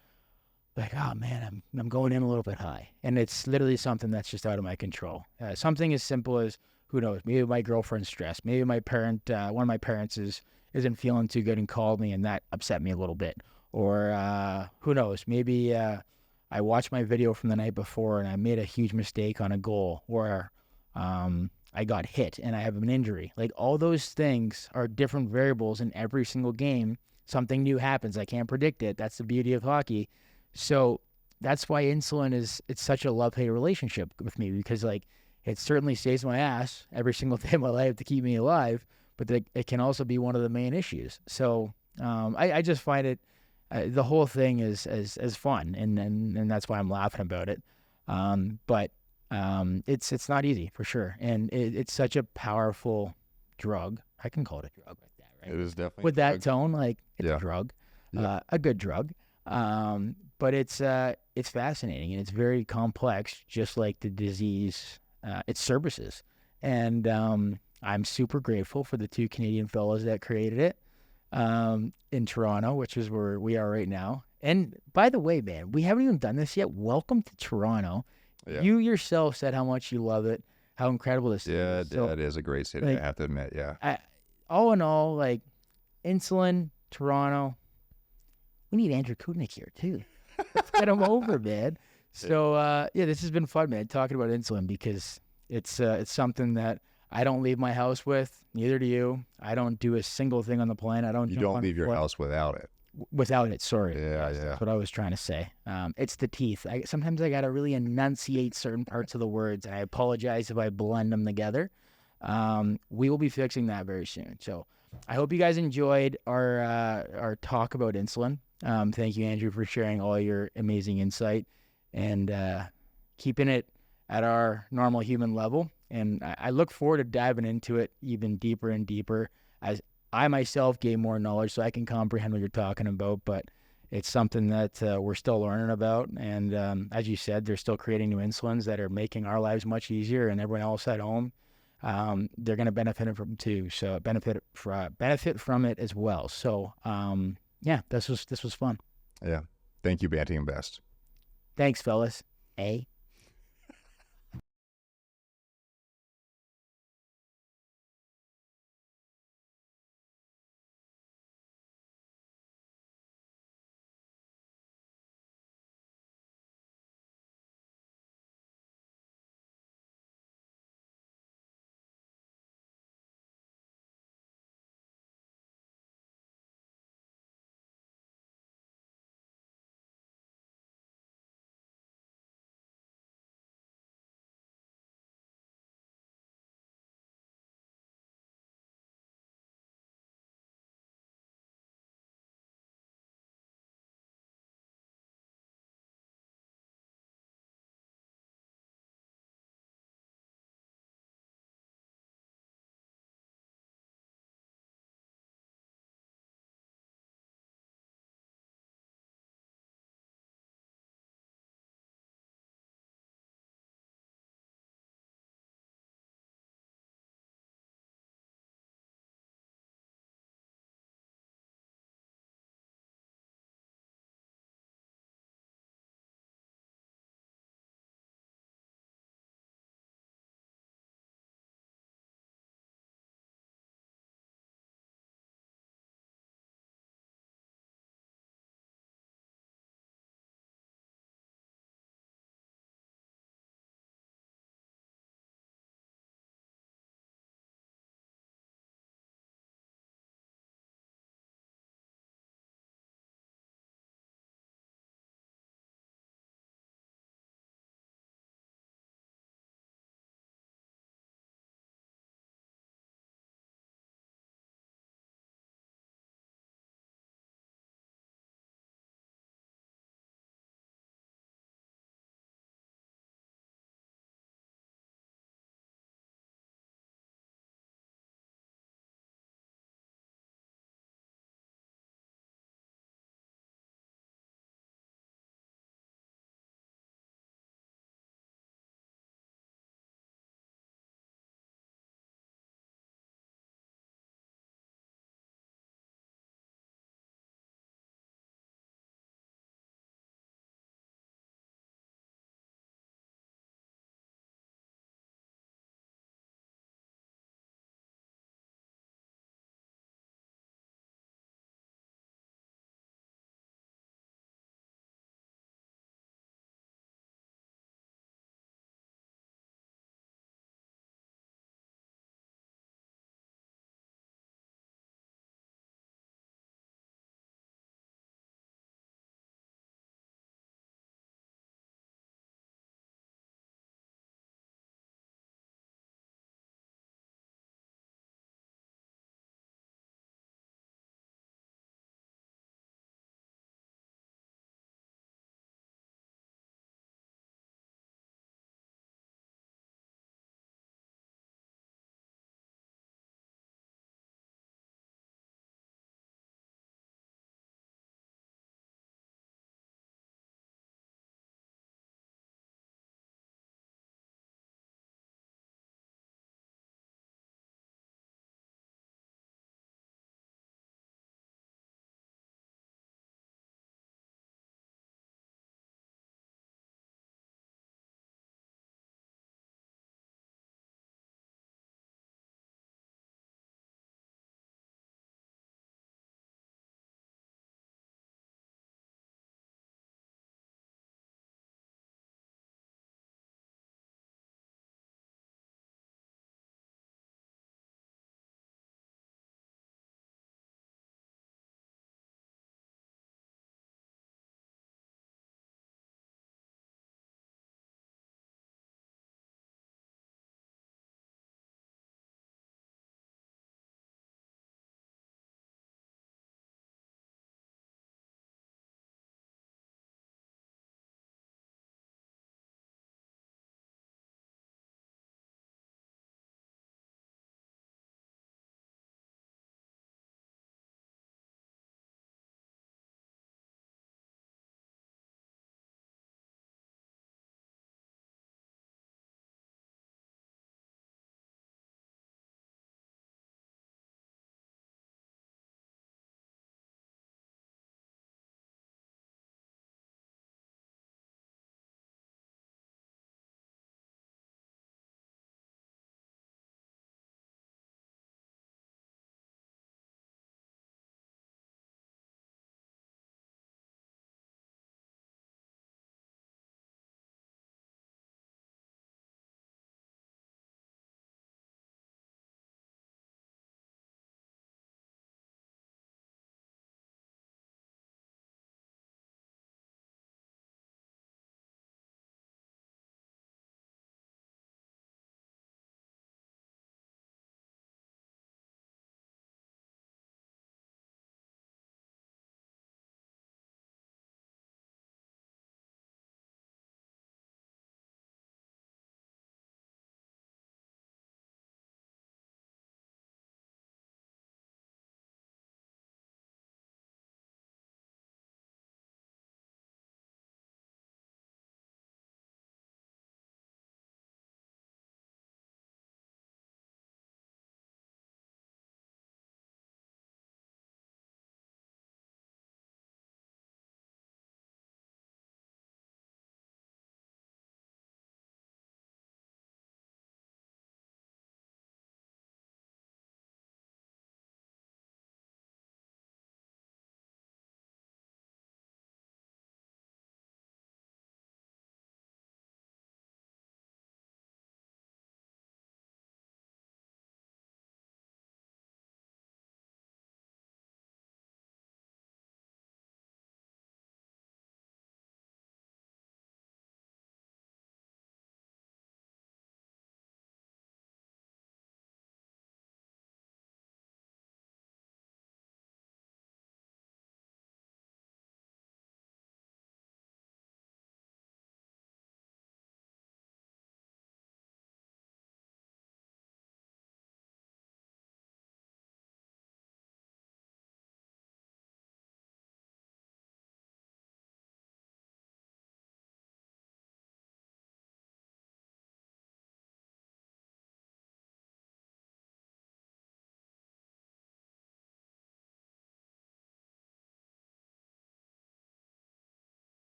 like, oh man, I'm going in a little bit high, and it's literally something that's just out of my control. Something as simple as, who knows, maybe my girlfriend's stressed, maybe my parent, one of my parents isn't feeling too good and called me, and that upset me a little bit, or who knows, maybe I watched my video from the night before and I made a huge mistake on a goal, or I got hit and I have an injury. Like all those things are different variables in every single game. Something new happens. I can't predict it. That's the beauty of hockey. So that's why insulin it's such a love-hate relationship with me, because like it certainly saves my ass every single day of my life to keep me alive, but it can also be one of the main issues. So I just find it the whole thing is as fun, and that's why I'm laughing about it. But it's not easy for sure, and it's such a powerful drug. I can call it a drug like that, right? It is definitely With a that drug. tone, like it's Yeah. a drug, Yeah. a good drug. But it's fascinating and it's very complex, just like the disease, its services. And I'm super grateful for the 2 Canadian fellows that created it in Toronto, which is where we are right now. And by the way, man, we haven't even done this yet. Welcome to Toronto. Yeah. You yourself said how much you love it, how incredible this Yeah, is. So, it is a great city, like, I have to admit. Yeah. all in all, like, insulin, Toronto, we need Andrew Kudnick here too. Let's get him over, man. So yeah, this has been fun, man, talking about insulin, because it's something that I don't leave my house with. Neither do you. I don't do a single thing on the plane. I don't You jump don't on leave your house without it. without it. Sorry. Yeah, Yes, yeah. that's what I was trying to say. It's the teeth. Sometimes I gotta really enunciate certain parts of the words, and I apologize if I blend them together. We will be fixing that very soon. So I hope you guys enjoyed our talk about insulin. Thank you, Andrew, for sharing all your amazing insight and keeping it at our normal human level. And I look forward to diving into it even deeper and deeper as I myself gain more knowledge so I can comprehend what you're talking about. But it's something that we're still learning about. And as you said, they're still creating new insulins that are making our lives much easier, and everyone else at home, they're going to benefit from too. So benefit from it as well. So yeah, this was fun. Yeah. Thank you, Banting and Best. Thanks, fellas. A.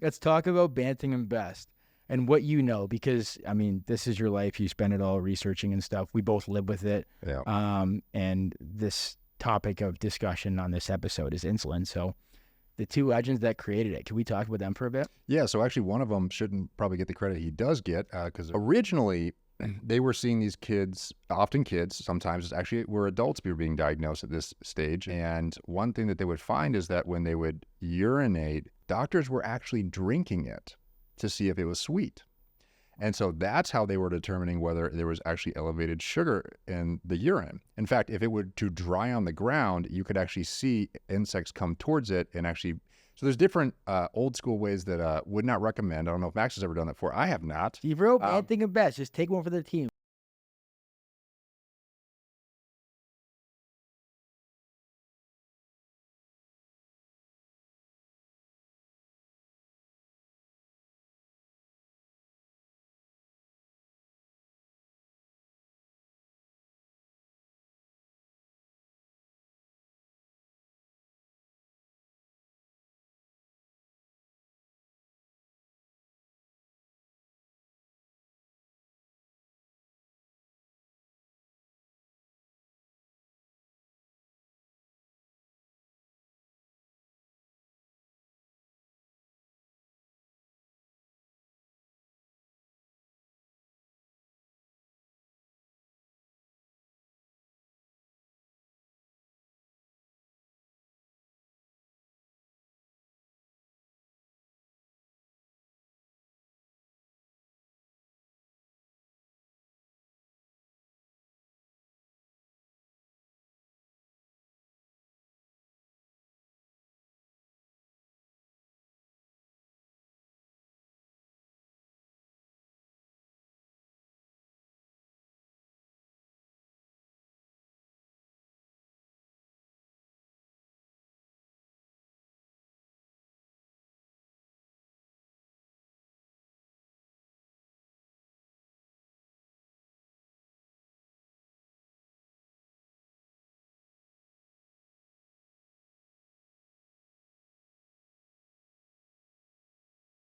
let's talk about Banting and Best and what you know, because I mean, this is your life. You spend it all researching and stuff. We both live with it. Yeah. And this topic of discussion on this episode is insulin. So the two legends that created it, can we talk about them for a bit? Yeah. So actually, one of them shouldn't probably get the credit he does get, because originally they were seeing these kids, often kids, sometimes actually were adults who were being diagnosed at this stage. And one thing that they would find is that when they would urinate, doctors were actually drinking it to see if it was sweet. And so that's how they were determining whether there was actually elevated sugar in the urine. In fact, if it were to dry on the ground, you could actually see insects come towards it and actually. So there's different old school ways that would not recommend. I don't know if Max has ever done that before. I have not. Steve Rowe, Banting and Best, just take one for the team.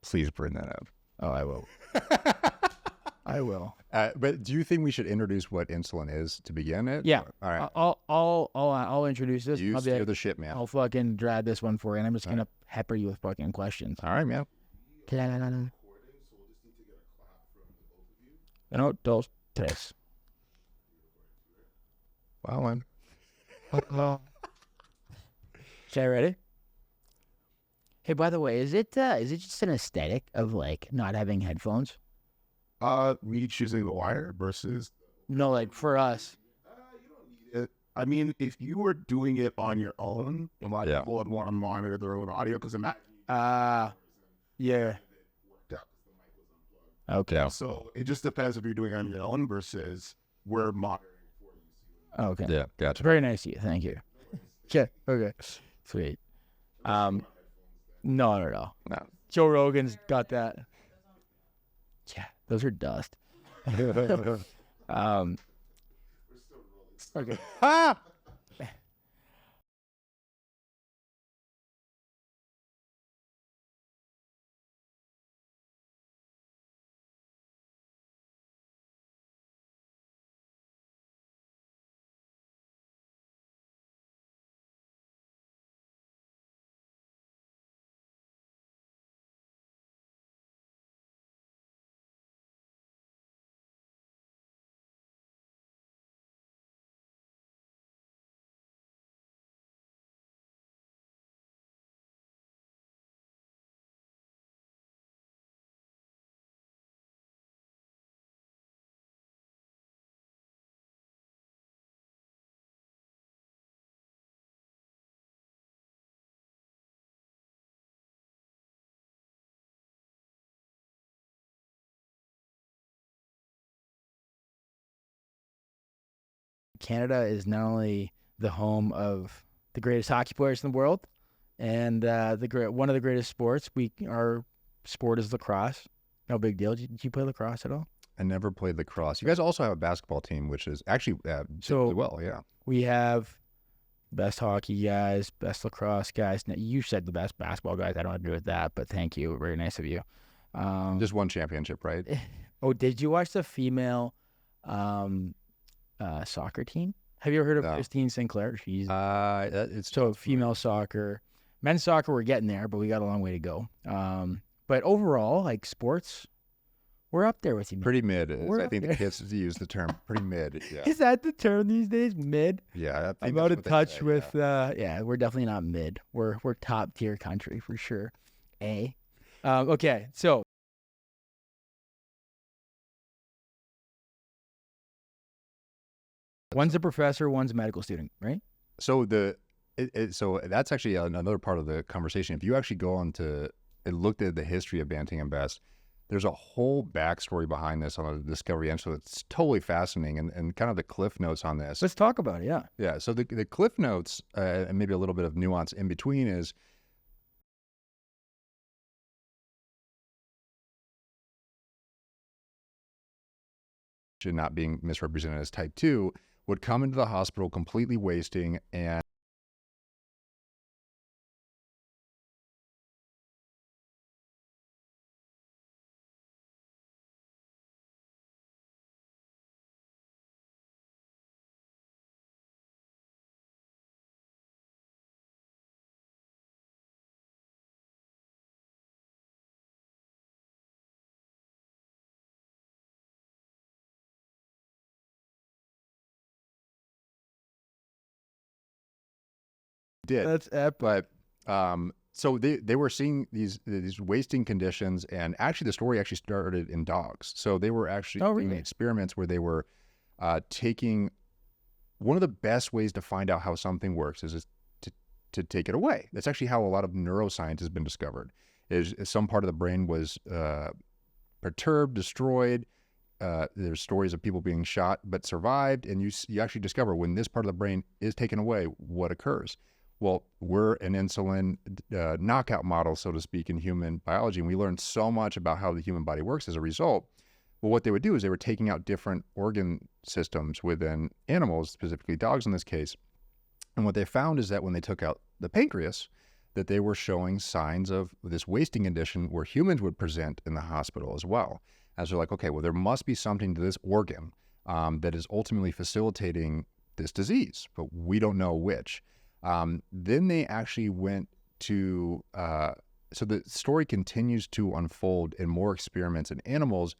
Please bring that up. Oh, I will. I will. But do you think we should introduce what insulin is to begin it? Yeah. All right. I'll introduce this. You I'll steer the ship, man. I'll fucking drag this one for you, and I'm just gonna pepper you with fucking questions. All right, man. Uno, dos, tres. Wow, man. Okay, ready? Hey, by the way, is it just an aesthetic of like not having headphones? Me choosing the wire versus No, like for us. you don't need it. I mean, if you were doing it on your own, a lot of Yeah. people would want to monitor their own audio because imagine Yeah. Okay. Yeah. so it just depends if you're doing it on your own versus we're monitoring for you. Okay. Yeah, gotcha. Very nice of you. Thank you. Okay. Okay. Sweet. No. No. Joe Rogan's got that. Yeah, those are dust. Okay. Ah! Canada is not only the home of the greatest hockey players in the world and one of the greatest sports. Our sport is lacrosse. No big deal. Did you play lacrosse at all? I never played lacrosse. You guys also have a basketball team, which is actually So- really well. Yeah. We have best hockey guys, best lacrosse guys. Now, you said the best basketball guys. I don't agree with that, but thank you. Very nice of you. Just one championship, right? Oh, did you watch the female soccer team? Have you ever heard of No. Christine Sinclair? She's It's so female soccer. Men's soccer, we're getting there, but we got a long way to go. But overall, like sports, we're up there with you. pretty mid. We're I up think there. the kids use the term pretty mid. Yeah, Is that the term these days? Mid? yeah. I I'm think out that's of what they touch say, with. Yeah, we're definitely not mid. We're top tier country for sure. Okay, so one's a professor, one's a medical student, right? So so that's actually another part of the conversation. If you actually go on to and looked at the history of Banting and Best, there's a whole backstory behind this on the Discovery End. So it's totally fascinating, and kind of the cliff notes on this. Let's talk about it. Yeah. Yeah. So the cliff notes and maybe a little bit of nuance in between is not being misrepresented as type 2 would come into the hospital completely wasting and did. That's epic. But so they were seeing these wasting conditions, and actually the story actually started in dogs. So they were actually doing experiments where they were taking one of the best ways to find out how something works is to take it away. That's actually how a lot of neuroscience has been discovered. Is some part of the brain was perturbed, destroyed. There's stories of people being shot but survived, and you actually discover when this part of the brain is taken away, what occurs. Well, we're an insulin knockout model, so to speak, in human biology, and we learned so much about how the human body works as a result. Well, what they would do is they were taking out different organ systems within animals, specifically dogs in this case. And what they found is that when they took out the pancreas, that they were showing signs of this wasting condition where humans would present in the hospital as well. As they're like, okay, well, there must be something to this organ that is ultimately facilitating this disease, but we don't know which. Then they actually went to, so the story continues to unfold in more experiments in animals,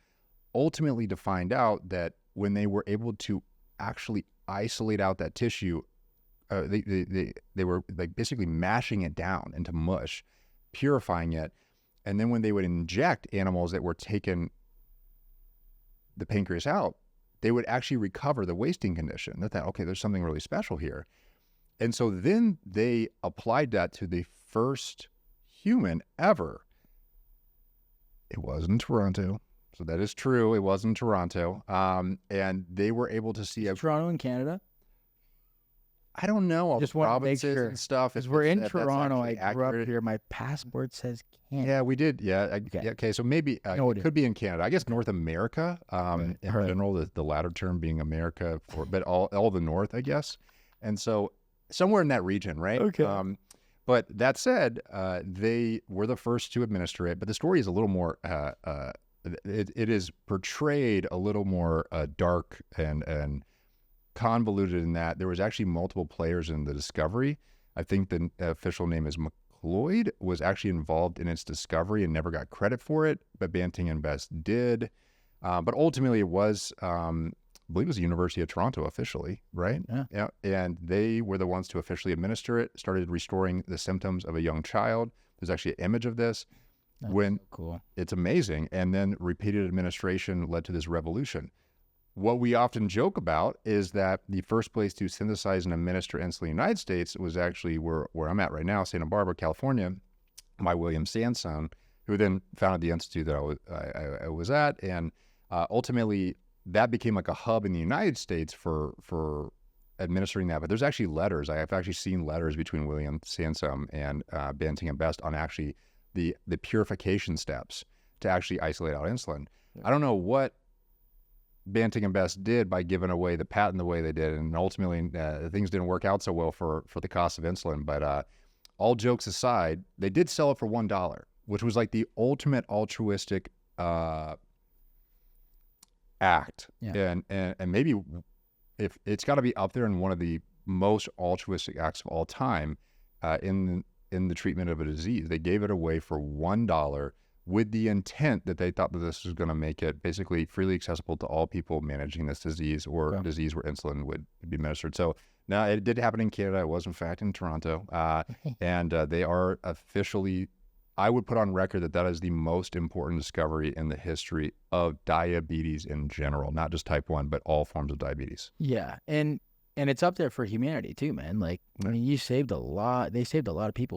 ultimately to find out that when they were able to actually isolate out that tissue, they were like basically mashing it down into mush, purifying it. And then when they would inject animals that were taking the pancreas out, they would actually recover the wasting condition. They thought, okay, there's something really special here. And so then they applied that to the first human ever. It was in Toronto. So that is true. It was in Toronto. And they were able to see... Toronto in Canada? I don't know. Just want to make sure. And stuff. Because we're in Toronto. I grew up here. My passport says Canada. Yeah, we did. Yeah. Okay. So maybe it could be in Canada. I guess North America, in general, the latter term being America, but all the North, I guess. And so somewhere in that region, right? Okay. But that said, they were the first to administer it. But the story is a little more... it is portrayed a little more dark and convoluted in that there was actually multiple players in the discovery. I think the official name is McLeod was actually involved in its discovery and never got credit for it, but Banting and Best did. But ultimately it was, I believe it was the University of Toronto officially, right? Yeah. And they were the ones to officially administer it, started restoring the symptoms of a young child. There's actually an image of this. That's when so cool. It's amazing. And then repeated administration led to this revolution. What we often joke about is that the first place to synthesize and administer insulin in the United States was actually where I'm at right now, Santa Barbara, California, by William Sanson, who then founded the institute that I was at. And ultimately, that became like a hub in the United States for administering that. But there's actually letters. I've actually seen letters between William Sanson and Banting and Best on actually the purification steps to actually isolate out insulin. Yeah. I don't know what Banting and Best did by giving away the patent the way they did, and ultimately things didn't work out so well for the cost of insulin. But all jokes aside, they did sell it for $1, which was like the ultimate altruistic act. Yeah. And maybe if it's got to be up there in one of the most altruistic acts of all time in the treatment of a disease. They gave it away for $1 with the intent that they thought that this was going to make it basically freely accessible to all people managing this disease or a disease where insulin would be administered. So now it did happen in Canada. It was in fact in Toronto. And they are officially, I would put on record that that is the most important discovery in the history of diabetes in general, not just type 1, but all forms of diabetes. Yeah. And it's up there for humanity too, man. Like, I mean, you saved a lot. They saved a lot of people.